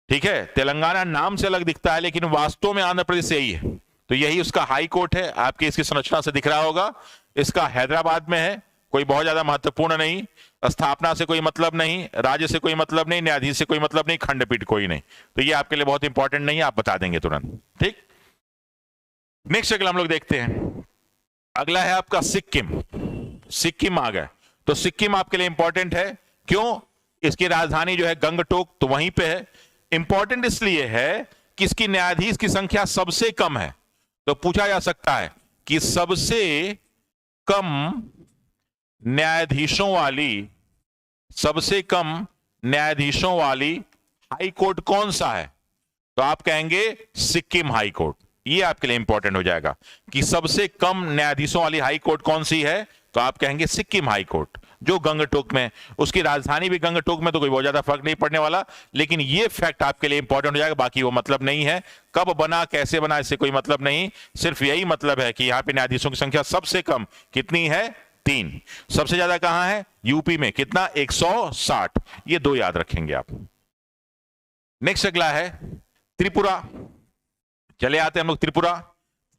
ठीक है। तेलंगाना नाम से अलग दिखता है, लेकिन वास्तव में आंध्र प्रदेश से ही है। तो यही उसका हाई कोर्ट है, आपकी इसकी संरचना से दिख रहा होगा। इसका हैदराबाद में है, कोई बहुत ज्यादा महत्वपूर्ण नहीं, स्थापना से कोई मतलब नहीं, राज्य से कोई मतलब नहीं, न्यायाधीश से कोई मतलब नहीं, खंडपीठ कोई नहीं। तो ये आपके लिए बहुत इंपॉर्टेंट नहीं है, आप बता देंगे तुरंत, ठीक। नेक्स्ट अगला हम लोग देखते हैं, अगला है आपका सिक्किम। सिक्किम आ गया, तो सिक्किम आपके लिए इंपॉर्टेंट है, क्यों, इसकी राजधानी जो है गंगटोक, तो वहीं पे है। इंपॉर्टेंट इसलिए है कि इसकी न्यायाधीश की संख्या सबसे कम है। तो पूछा जा सकता है कि सबसे कम न्यायाधीशों वाली हाई कोर्ट कौन सा है, तो आप कहेंगे सिक्किम हाई कोर्ट। ये आपके लिए इंपॉर्टेंट हो जाएगा कि सबसे कम न्यायाधीशों वाली हाई कोर्ट कौन सी है, तो आप कहेंगे सिक्किम हाई कोर्ट, जो गंगटोक में, उसकी राजधानी भी गंगटोक में, तो कोई बहुत ज्यादा फर्क नहीं पड़ने वाला। लेकिन ये फैक्ट आपके लिए इंपॉर्टेंट हो जाएगा, बाकी वो मतलब नहीं है। कब बना, कैसे बना, इससे कोई मतलब नहीं, सिर्फ यही मतलब है कि यहां पे न्यायाधीशों की संख्या सबसे कम कितनी है, 3। सबसे ज्यादा कहां है, यूपी में, कितना, 160। ये 2 याद रखेंगे आप। नेक्स्ट अगला है त्रिपुरा। चले आते हैं हम लोग त्रिपुरा।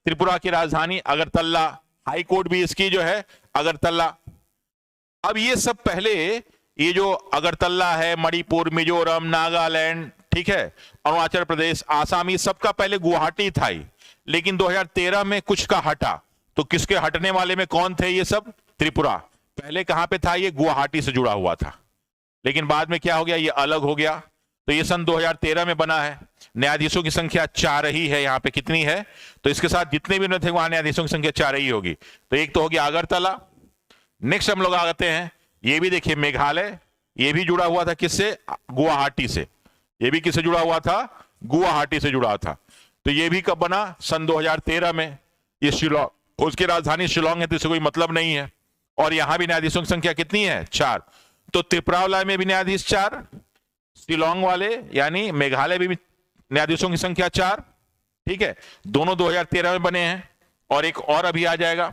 त्रिपुरा की राजधानी अगरतला, हाई कोर्ट भी इसकी जो है अगरतला। अब ये सब पहले, ये जो अगरतला है, मणिपुर, मिजोरम, नागालैंड, ठीक है, अरुणाचल प्रदेश, आसाम, ये सबका पहले गुवाहाटी था ही। लेकिन 2013 में कुछ का हटा, तो किसके हटने वाले में कौन थे ये सब, त्रिपुरा। पहले कहां पे था, ये गुवाहाटी से जुड़ा हुआ था, लेकिन बाद में क्या हो गया, ये अलग हो गया। तो ये सन 2013 में बना है। न्यायाधीशों की संख्या 4 ही है, यहां पे कितनी है, तो इसके साथ जितने भी थे वहां न्यायाधीशों की संख्या 4 ही होगी। तो एक तो हो गया अगरतला। नेक्स्ट हम लोग आते हैं, ये भी देखिए मेघालय, ये भी जुड़ा हुआ था किससे? गुवाहाटी से। ये भी किससे जुड़ा हुआ था? गुवाहाटी से जुड़ा था। तो ये भी कब बना? सन 2013 में। ये शिलोंग, उसकी राजधानी शिलोंग है, तो इससे कोई मतलब नहीं है। और यहां भी न्यायाधीशों की संख्या कितनी है? 4। तो त्रिपुरा वाला में भी न्यायाधीश 4, शिलोंग वाले यानी मेघालय में भी न्यायाधीशों की संख्या 4। ठीक है, दोनों 2013 में बने हैं। और एक और अभी आ जाएगा,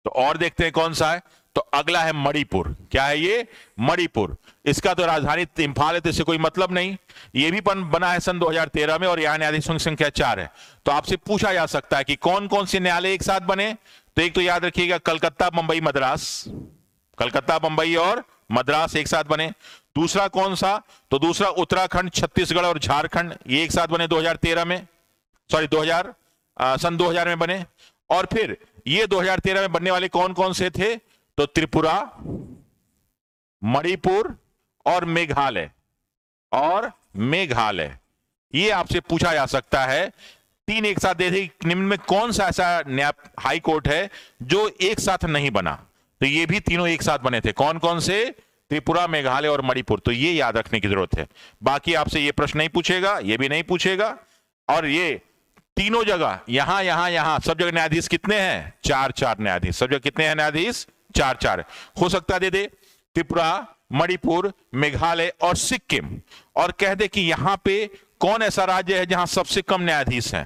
तो और देखते हैं कौन सा है। तो अगला है मणिपुर। क्या है ये? मणिपुर। इसका तो राजधानी इंफाल है, तो इससे कोई मतलब नहीं। ये भी बना है सन 2013 में, और यहां न्यायाधीशों की संख्या 4 है। तो आपसे पूछा जा सकता है कि कौन कौन से न्यायालय एक साथ बने। तो एक तो याद रखिएगा, कलकत्ता, मुंबई, मद्रास। कलकत्ता, मुंबई और मद्रास एक साथ बने। दूसरा कौन सा? तो दूसरा उत्तराखंड, छत्तीसगढ़ और झारखंड, ये एक साथ बने 2013 में, सॉरी सन 2000 में बने। और फिर ये 2013 में बनने वाले कौन कौन से थे? तो त्रिपुरा, मणिपुर और मेघालय, ये आपसे पूछा जा सकता है। 3 एक साथ दे दी। निम्न में कौन सा ऐसा हाई कोर्ट है जो एक साथ नहीं बना? तो ये भी तीनों एक साथ बने थे। कौन कौन से? त्रिपुरा, मेघालय और मणिपुर। तो ये याद रखने की जरूरत है। बाकी आपसे ये प्रश्न नहीं पूछेगा, ये भी नहीं पूछेगा। और ये तीनों जगह, यहां सब जगह न्यायाधीश कितने हैं? 4-4 न्यायाधीश। सब जगह कितने हैं न्यायाधीश? 4-4। हो सकता है दे दे त्रिपुरा, मणिपुर, मेघालय और सिक्किम, और कह दे कि यहां पे कौन ऐसा राज्य है जहां सबसे कम न्यायाधीश हैं।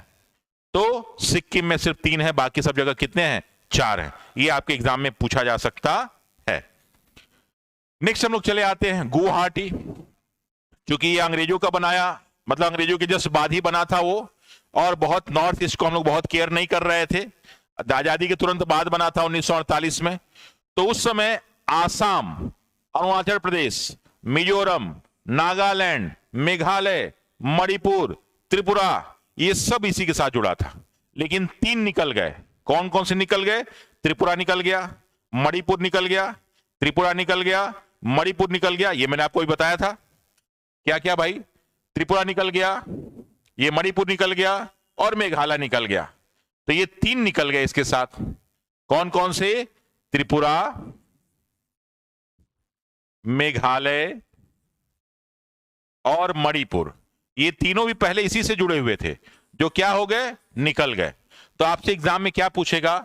तो सिक्किम में सिर्फ 3 है, बाकी सब जगह कितने हैं? 4 हैं। ये आपके एग्जाम में पूछा जा सकता है। नेक्स्ट हम लोग चले आते हैं गुवाहाटी। क्योंकि ये अंग्रेजों का बनाया, मतलब अंग्रेजों के जस्ट बाद ही बना था वो, और बहुत नॉर्थ ईस्ट को हम लोग बहुत केयर नहीं कर रहे थे। आजादी के तुरंत बाद बना था 1948 में। तो उस समय आसाम, अरुणाचल प्रदेश, मिजोरम, नागालैंड, मेघालय, मणिपुर, त्रिपुरा, ये सब इसी के साथ जुड़ा था। लेकिन 3 निकल गए। कौन कौन से निकल गए? त्रिपुरा निकल गया, मणिपुर निकल गया, त्रिपुरा निकल गया, मणिपुर निकल गया। ये मैंने आपको भी बताया था। क्या क्या भाई? त्रिपुरा निकल गया, ये मणिपुर निकल गया और मेघालय निकल गया। तो ये 3 निकल गए इसके साथ। कौन कौन से? त्रिपुरा, मेघालय और मणिपुर। ये तीनों भी पहले इसी से जुड़े हुए थे, जो क्या हो गए? निकल गए। तो आपसे एग्जाम में क्या पूछेगा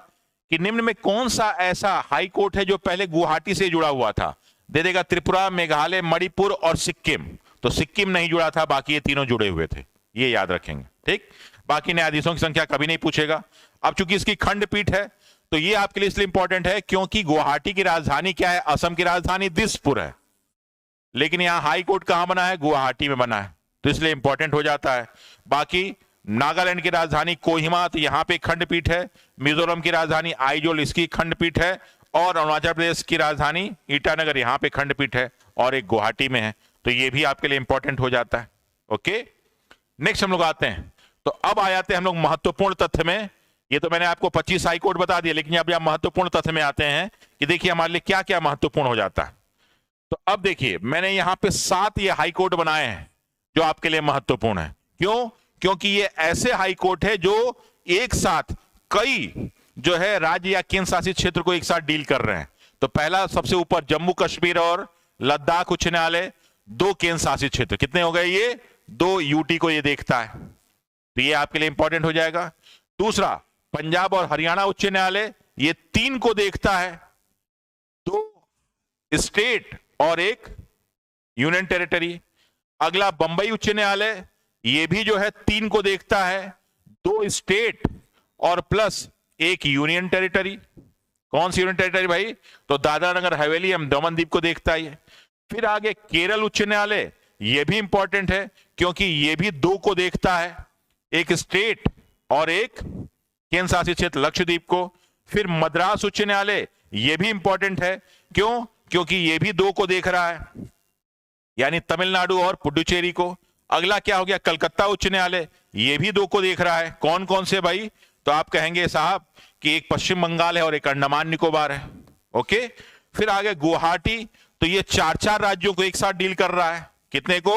कि निम्न में कौन सा ऐसा हाई कोर्ट है जो पहले गुवाहाटी से जुड़ा हुआ था? दे देगा त्रिपुरा, मेघालय, मणिपुर और सिक्किम। तो सिक्किम नहीं जुड़ा था, बाकी ये तीनों जुड़े हुए थे। ये याद रखेंगे। ठीक, बाकी न्यायाधीशों की संख्या कभी नहीं पूछेगा। अब चूंकि इसकी खंडपीठ है, तो ये आपके लिए इसलिए इंपॉर्टेंट है क्योंकि गुवाहाटी की राजधानी क्या है? असम की राजधानी दिसपुर है। लेकिन यहां हाई कोर्ट कहां बना है? गुवाहाटी में बना है, तो इसलिए इंपॉर्टेंट हो जाता है। बाकी नागालैंड की राजधानी कोहिमा, तो यहां पे खंडपीठ है। मिजोरम की राजधानी आइजोल, इसकी खंडपीठ है। और अरुणाचल प्रदेश की राजधानी ईटानगर, यहां पे खंडपीठ है, और एक गुवाहाटी में है। तो ये भी आपके लिए इंपॉर्टेंट हो जाता है। ओके, नेक्स्ट हम लोग आते हैं। तो अब आ जाते हैं हम लोग महत्वपूर्ण तथ्य में। ये तो मैंने आपको 25 हाई कोर्ट बता दिया, लेकिन अब यहां महत्वपूर्ण तथ्य में आते हैं कि देखिए हमारे लिए क्या क्या महत्वपूर्ण हो जाता है। तो अब देखिए, मैंने यहां पे 7 ये हाई कोर्ट बनाए हैं जो आपके लिए महत्वपूर्ण है। क्यों? क्योंकि ये ऐसे हाई कोर्ट है जो एक साथ कई जो है राज्य या केंद्र शासित क्षेत्र को एक साथ डील कर रहे हैं। तो पहला सबसे ऊपर जम्मू कश्मीर और लद्दाख उच्च न्यायालय, 2 केंद्र शासित क्षेत्र। कितने हो गए ये? 2 यूटी को ये देखता है, तो ये आपके लिए इंपॉर्टेंट हो जाएगा। दूसरा पंजाब और हरियाणा उच्च न्यायालय, ये 3 को देखता है, 2 स्टेट और 1 यूनियन टेरिटरी। अगला बंबई उच्च न्यायालय, ये भी जो है 3 को देखता है, 2 स्टेट और प्लस 1 यूनियन टेरिटरी। कौन सी यूनियन टेरिटरी भाई? तो दादरा नगर हवेली एवं दमन दीव को देखता है। फिर आगे केरल उच्च न्यायालय, ये भी इंपॉर्टेंट है क्योंकि ये भी 2 को देखता है, 1 स्टेट और 1 केंद्र शासित क्षेत्र लक्षद्वीप को। फिर मद्रास उच्च न्यायालय, ये भी इंपॉर्टेंट है। क्यों? क्योंकि ये भी 2 को देख रहा है, यानी तमिलनाडु और पुडुचेरी को। अगला क्या हो गया? कलकत्ता उच्च न्यायालय, ये भी 2 को देख रहा है। कौन कौन से भाई? तो आप कहेंगे साहब कि एक पश्चिम बंगाल है और एक अंडमान निकोबार है। ओके, फिर आगे गुवाहाटी, तो ये 4-4 राज्यों को एक साथ डील कर रहा है। कितने को?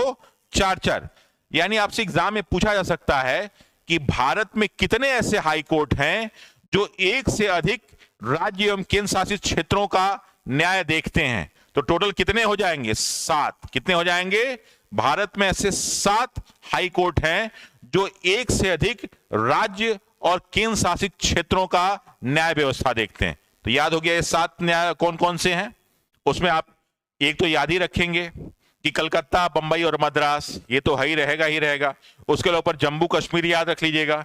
4-4। यानी आपसे एग्जाम में पूछा जा सकता है कि भारत में कितने ऐसे हाई कोर्ट हैं जो एक से अधिक राज्य एवं केंद्र शासित क्षेत्रों का न्याय देखते हैं। तो टोटल कितने हो जाएंगे? 7। कितने हो जाएंगे? भारत में ऐसे 7 हाई कोर्ट हैं जो एक से अधिक राज्य और केंद्र शासित क्षेत्रों का न्याय व्यवस्था देखते हैं। तो याद हो गया ये 7 न्याय कौन कौन से हैं। उसमें आप एक तो याद ही रखेंगे कि कलकत्ता, बंबई और मद्रास, ये तो ही रहेगा। उसके ऊपर जम्मू कश्मीर याद रख लीजिएगा।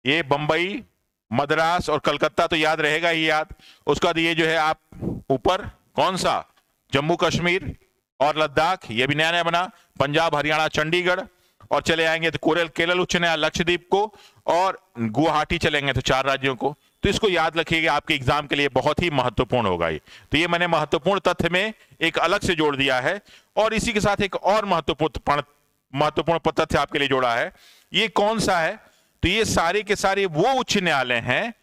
ये बंबई, मद्रास और कलकत्ता तो याद रहेगा ही याद। उसके बाद ये जो है आप ऊपर कौन सा, जम्मू कश्मीर और लद्दाख, ये भी नया नया बना। पंजाब, हरियाणा, चंडीगढ़, और चले आएंगे तो केरल उच्च न्यायालय लक्षद्वीप को, और गुवाहाटी चलेंगे तो 4 राज्यों को। तो इसको याद रखिएगा, आपके एग्जाम के लिए बहुत ही महत्वपूर्ण होगा ये। तो ये मैंने महत्वपूर्ण तथ्य में एक अलग से जोड़ दिया है, और इसी के साथ एक और महत्वपूर्ण तथ्य आपके लिए जोड़ा है। ये कौन सा है? तो ये सारे के सारे वो उच्च न्यायालय हैं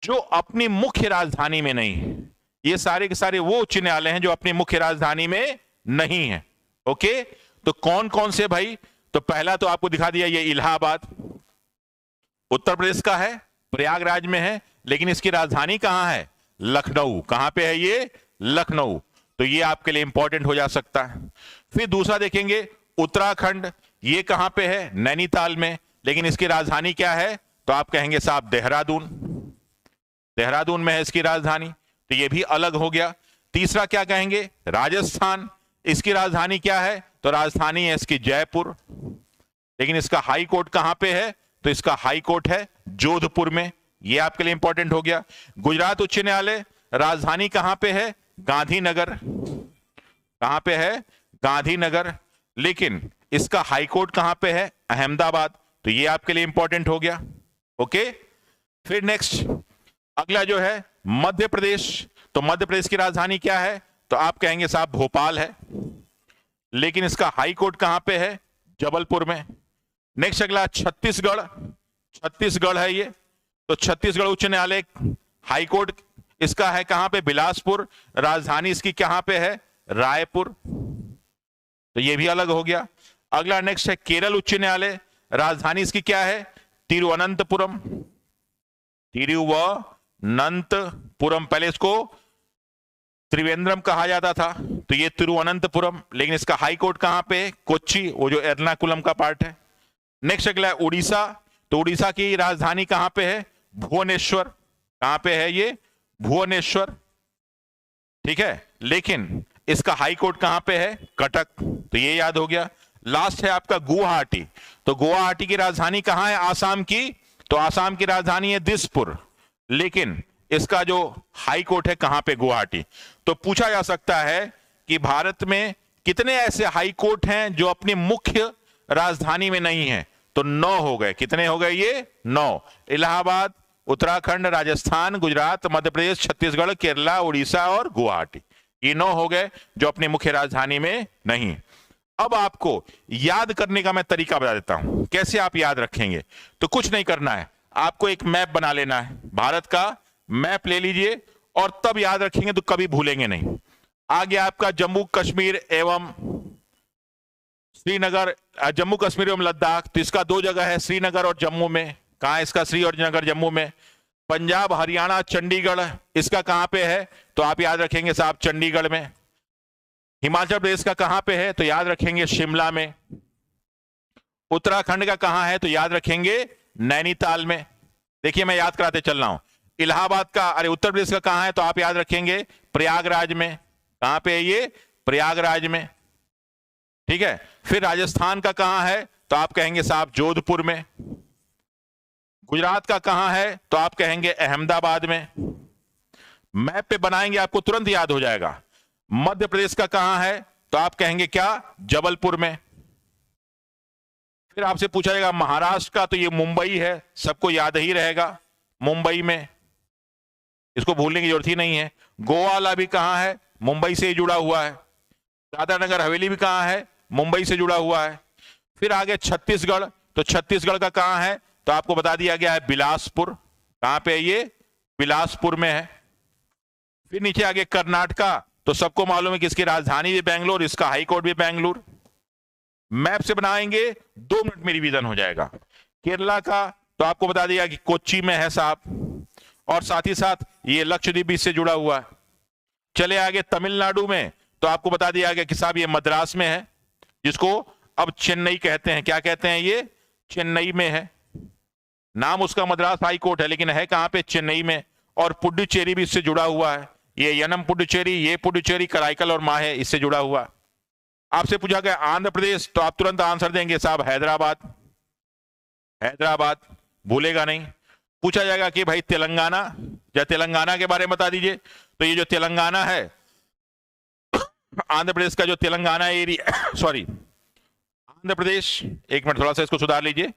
जो अपनी मुख्य राजधानी में नहीं है। ये सारे के सारे वो उच्च न्यायालय हैं जो अपनी मुख्य राजधानी में नहीं है। ओके, तो कौन कौन से भाई? तो पहला तो आपको दिखा दिया, ये इलाहाबाद उत्तर प्रदेश का है, प्रयागराज में है, लेकिन इसकी राजधानी कहां है? लखनऊ। कहां पे है ये? लखनऊ। तो ये आपके लिए इंपॉर्टेंट हो जा सकता है। फिर दूसरा देखेंगे उत्तराखंड, ये कहां पे है? नैनीताल में, लेकिन इसकी राजधानी क्या है? तो आप कहेंगे साहब देहरादून। देहरादून में है इसकी राजधानी, तो ये भी अलग हो गया। तीसरा क्या कहेंगे? राजस्थान, इसकी राजधानी क्या है? तो राजधानी है इसकी जयपुर, लेकिन इसका हाई कोर्ट कहां पे है? तो इसका हाई कोर्ट है जोधपुर में। ये आपके लिए इंपॉर्टेंट हो गया। गुजरात उच्च न्यायालय, राजधानी कहां पे है? गांधीनगर। कहां पे है? गांधीनगर, लेकिन इसका हाई कोर्ट कहां पे है? अहमदाबाद। तो ये आपके लिए इंपॉर्टेंट हो गया। ओके, फिर नेक्स्ट अगला जो है मध्य प्रदेश। तो मध्य प्रदेश की राजधानी क्या है? तो आप कहेंगे साहब भोपाल है, लेकिन इसका हाई कोर्ट कहां पे है? जबलपुर में। नेक्स्ट अगला छत्तीसगढ़। छत्तीसगढ़ है ये, तो छत्तीसगढ़ उच्च न्यायालय हाई कोर्ट इसका है कहां पे? बिलासपुर। राजधानी इसकी कहां पे है? रायपुर। तो ये भी अलग हो गया। अगला नेक्स्ट है केरल उच्च न्यायालय, राजधानी इसकी क्या है? तिरुवनंतपुरम। तिरुवनंतपुरम, पहले इसको त्रिवेंद्रम कहा जाता था, तो ये तिरुवनंतपुरम, लेकिन इसका हाई कोर्ट कहां पे है? कोच्चि, वो जो एर्नाकुलम का पार्ट है। नेक्स्ट अगला है उड़ीसा। तो उड़ीसा की राजधानी कहां पे है? भुवनेश्वर। कहां पे है ये? भुवनेश्वर। ठीक है, लेकिन इसका हाई कोर्ट कहां पे है? कटक। तो ये याद हो गया। लास्ट है आपका गुवाहाटी। तो गुवाहाटी की राजधानी कहां है? आसाम की। तो आसाम की राजधानी है दिसपुर, लेकिन इसका जो हाई कोर्ट है कहां पे? गुवाहाटी। तो पूछा जा सकता है कि भारत में कितने ऐसे हाई कोर्ट हैं जो अपनी मुख्य राजधानी में नहीं है? तो 9 हो गए। कितने हो गए ये? 9। इलाहाबाद, उत्तराखंड, राजस्थान, गुजरात, मध्य प्रदेश, छत्तीसगढ़, केरला, उड़ीसा और गुवाहाटी। ये 9 हो गए जो अपनी मुख्य राजधानी में नहीं। अब आपको याद करने का मैं तरीका बता देता हूं, कैसे आप याद रखेंगे। तो कुछ नहीं करना है, आपको एक मैप बना लेना है, भारत का मैप ले लीजिए, और तब याद रखेंगे तो कभी भूलेंगे नहीं। आगे आपका जम्मू कश्मीर एवं श्रीनगर, जम्मू कश्मीर एवं लद्दाख, तो इसका 2 जगह है, श्रीनगर और जम्मू में। कहां है इसका? श्रीनगर जम्मू में। पंजाब, हरियाणा, चंडीगढ़, इसका कहां पे है? तो आप याद रखेंगे साहब चंडीगढ़ में। हिमाचल प्रदेश का कहां पे है? तो याद रखेंगे शिमला में। उत्तराखंड का कहां है? तो याद रखेंगे नैनीताल में। देखिए मैं याद कराते चल रहा हूं। इलाहाबाद का, अरे उत्तर प्रदेश का कहां है? तो आप याद रखेंगे प्रयागराज में। कहां पे है ये? प्रयागराज में। ठीक है, फिर राजस्थान का कहां है? तो आप कहेंगे साहब जोधपुर में। गुजरात का कहां है? तो आप कहेंगे अहमदाबाद में। मैप पे बनाएंगे आपको तुरंत याद हो जाएगा। मध्य प्रदेश का कहां है? तो आप कहेंगे क्या? जबलपुर में। फिर आपसे पूछा जाएगा महाराष्ट्र का, तो ये मुंबई है, सबको याद ही रहेगा, मुंबई में, इसको भूलने की जरूरत ही नहीं है। गोवा वाला भी कहां है? मुंबई से ही जुड़ा हुआ है। दादरा नगर हवेली भी कहां है? मुंबई से जुड़ा हुआ है। फिर आगे छत्तीसगढ़, तो छत्तीसगढ़ का कहां है? तो आपको बता दिया गया है बिलासपुर। कहां पे है ये? बिलासपुर में है। फिर नीचे आगे कर्नाटका, तो सबको मालूम है कि इसकी राजधानी भी बेंगलोर, इसका हाई कोर्ट भी बेंगलुरु। मैप से बनाएंगे 2 मिनट में रिवीजन हो जाएगा। केरला का तो आपको बता दिया कि कोच्चि में है साहब, और साथ ही साथ ये लक्षद्वीप से जुड़ा हुआ है। चले आगे तमिलनाडु में, तो आपको बता दिया गया कि साहब ये मद्रास में है, जिसको अब चेन्नई कहते हैं। क्या कहते हैं? ये चेन्नई में है। नाम उसका मद्रास हाई कोर्ट है, लेकिन है कहां पे? चेन्नई में। और पुडुचेरी भी इससे जुड़ा हुआ है। ये यनम पुडुचेरी, ये पुडुचेरी, कराईकल और माहे इससे जुड़ा हुआ। आपसे पूछा गया आंध्र प्रदेश, तो आप तुरंत आंसर देंगे साहब हैदराबाद। हैदराबाद भूलेगा नहीं। पूछा जाएगा कि भाई तेलंगाना, या तेलंगाना के बारे में बता दीजिए, तो ये जो तेलंगाना है, आंध्र प्रदेश का जो तेलंगाना एरिया सॉरी आंध्र प्रदेश, एक मिनट थोड़ा सा इसको सुधार लीजिए।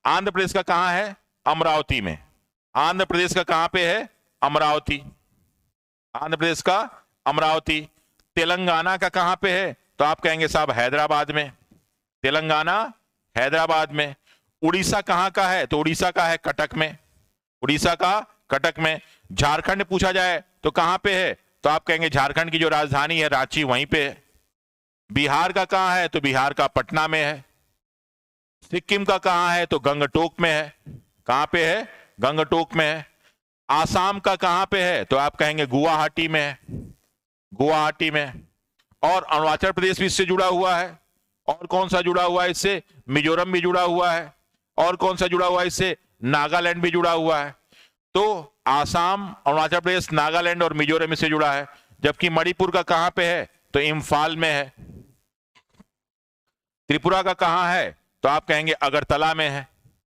आंध्र प्रदेश का कहां है? अमरावती में। आंध्र प्रदेश का कहां पे है? अमरावती। आंध्र प्रदेश का अमरावती। तेलंगाना का कहां पे है? तो आप कहेंगे साहब हैदराबाद में। तेलंगाना हैदराबाद में। उड़ीसा कहां का है? तो उड़ीसा का है कटक में। उड़ीसा का कटक में। झारखंड पूछा जाए तो कहां पे है? तो आप कहेंगे झारखंड की जो राजधानी है रांची, वहीं पे है। बिहार का कहां है? तो बिहार का पटना में है। सिक्किम का कहां है? तो गंगटोक में है। कहां पे है? गंगटोक में है। आसाम का कहां पे है? तो आप कहेंगे गुवाहाटी में है। गुवाहाटी में। और अरुणाचल प्रदेश भी इससे जुड़ा हुआ है। और कौन सा जुड़ा हुआ है इससे? मिजोरम भी जुड़ा हुआ है। और कौन सा जुड़ा हुआ है इससे? नागालैंड भी जुड़ा हुआ है। तो आसाम, अरुणाचल प्रदेश, नागालैंड और मिजोरम इससे जुड़ा है। जबकि मणिपुर का कहां पे है? तो इम्फाल में है। त्रिपुरा का कहां है? तो आप कहेंगे अगरतला में है।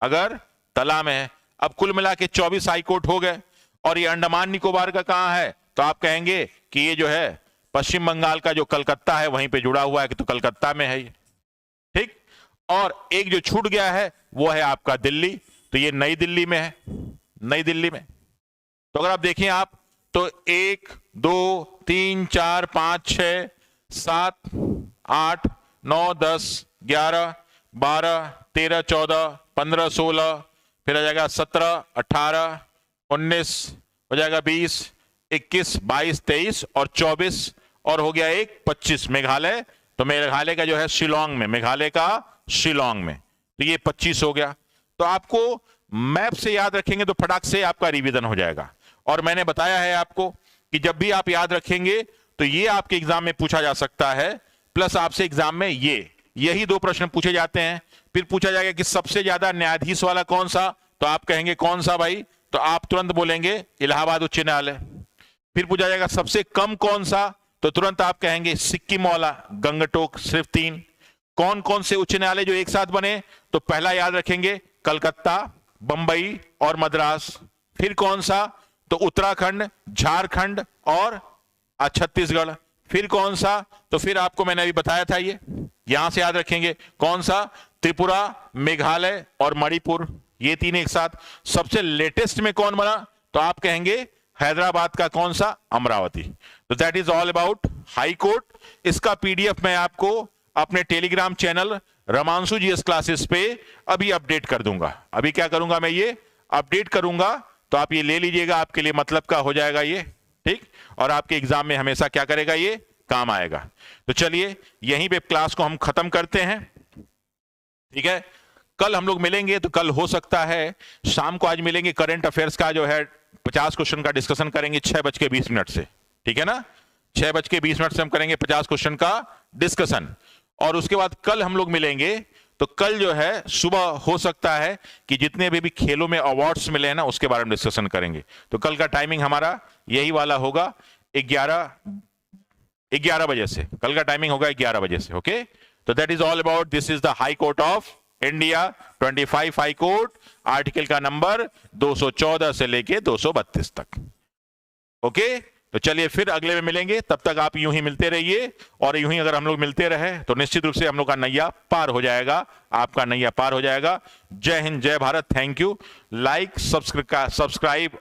अगरतला में है। अब कुल मिला के 24 हाईकोर्ट हो गए। और ये अंडमान निकोबार का कहां है? तो आप कहेंगे कि ये जो है पश्चिम बंगाल का जो कलकत्ता है, वहीं पे जुड़ा हुआ है, कि तो कलकत्ता में है ये। ठीक। और एक जो छूट गया है वो है आपका दिल्ली, तो ये नई दिल्ली में है। नई दिल्ली में। तो अगर आप देखें आप, तो 1 2 3 4 5 6 7 8 9 10 11 12 13 14 15 16, फिर आ जाएगा 17 18 19, हो जाएगा 20 21 22 23 और 24, और हो गया एक 25 मेघालय। तो मेघालय का जो है शिलोंग में, मेघालय का शिलोंग में, तो ये 25 हो गया। तो आपको मैप से याद रखेंगे तो फटाक से आपका रिवीजन हो जाएगा। और मैंने बताया है आपको कि जब भी आप याद रखेंगे तो ये आपके एग्जाम में पूछा जा सकता है, प्लस आपसे एग्जाम में यही 2 प्रश्न पूछे जाते हैं। फिर पूछा जाएगा कि सबसे ज्यादा न्यायाधीश वाला कौन सा, तो आप कहेंगे कौन सा भाई, तो आप तुरंत बोलेंगे इलाहाबाद उच्च न्यायालय। फिर पूछा जाएगा सबसे कम कौन सा, तो तुरंत आप कहेंगे सिक्किम वाला गंगटोक, सिर्फ 3। कौन कौन से उच्च न्यायालय जो एक साथ बने, तो पहला याद रखेंगे कलकत्ता, बंबई और मद्रास। फिर कौन सा, तो उत्तराखंड, झारखंड और छत्तीसगढ़। फिर कौन सा, तो फिर आपको मैंने अभी बताया था, ये यहां से याद रखेंगे कौन सा, त्रिपुरा, मेघालय और मणिपुर, ये 3 एक साथ। सबसे लेटेस्ट में कौन बना, तो आप कहेंगे हैदराबाद का कौन सा, अमरावती। तो that is all about high court. इसका पीडीएफ मैं आपको अपने टेलीग्राम चैनल रमांशु जीएस क्लासेस पे अभी अपडेट कर दूंगा। अभी क्या करूंगा मैं, ये अपडेट करूंगा, तो आप ये ले लीजिएगा, आपके लिए मतलब का हो जाएगा ये, ठीक। और आपके एग्जाम में हमेशा क्या करेगा, ये काम आएगा। तो चलिए यहीं पे क्लास को हम खत्म करते हैं, ठीक है। कल हम लोग मिलेंगे, तो कल हो सकता है शाम को, आज मिलेंगे करंट अफेयर्स का जो है 50 क्वेश्चन का डिस्कशन करेंगे 6:20 से, ठीक है ना। 6:20 से हम करेंगे 50 क्वेश्चन का डिस्कशन। और उसके बाद कल हम लोग मिलेंगे, तो कल जो है सुबह हो सकता है कि जितने भी खेलों में अवार्ड्स मिले हैं ना, उसके बारे में डिस्कशन करेंगे। तो कल का टाइमिंग हमारा यही वाला होगा, 11 बजे से। कल का टाइमिंग होगा 11 बजे से, ओके। तो that is all about, this is the high court of India, 25 high court, article का नंबर 214 से लेके 232 तक, ओके। तो चलिए फिर अगले में मिलेंगे, तब तक आप यूं ही मिलते रहिए। और यूं ही अगर हम लोग मिलते रहे तो निश्चित रूप से हम लोग का नैया पार हो जाएगा, आपका नैया पार हो जाएगा। जय हिंद, जय Bharat, thank you. Like, subscribe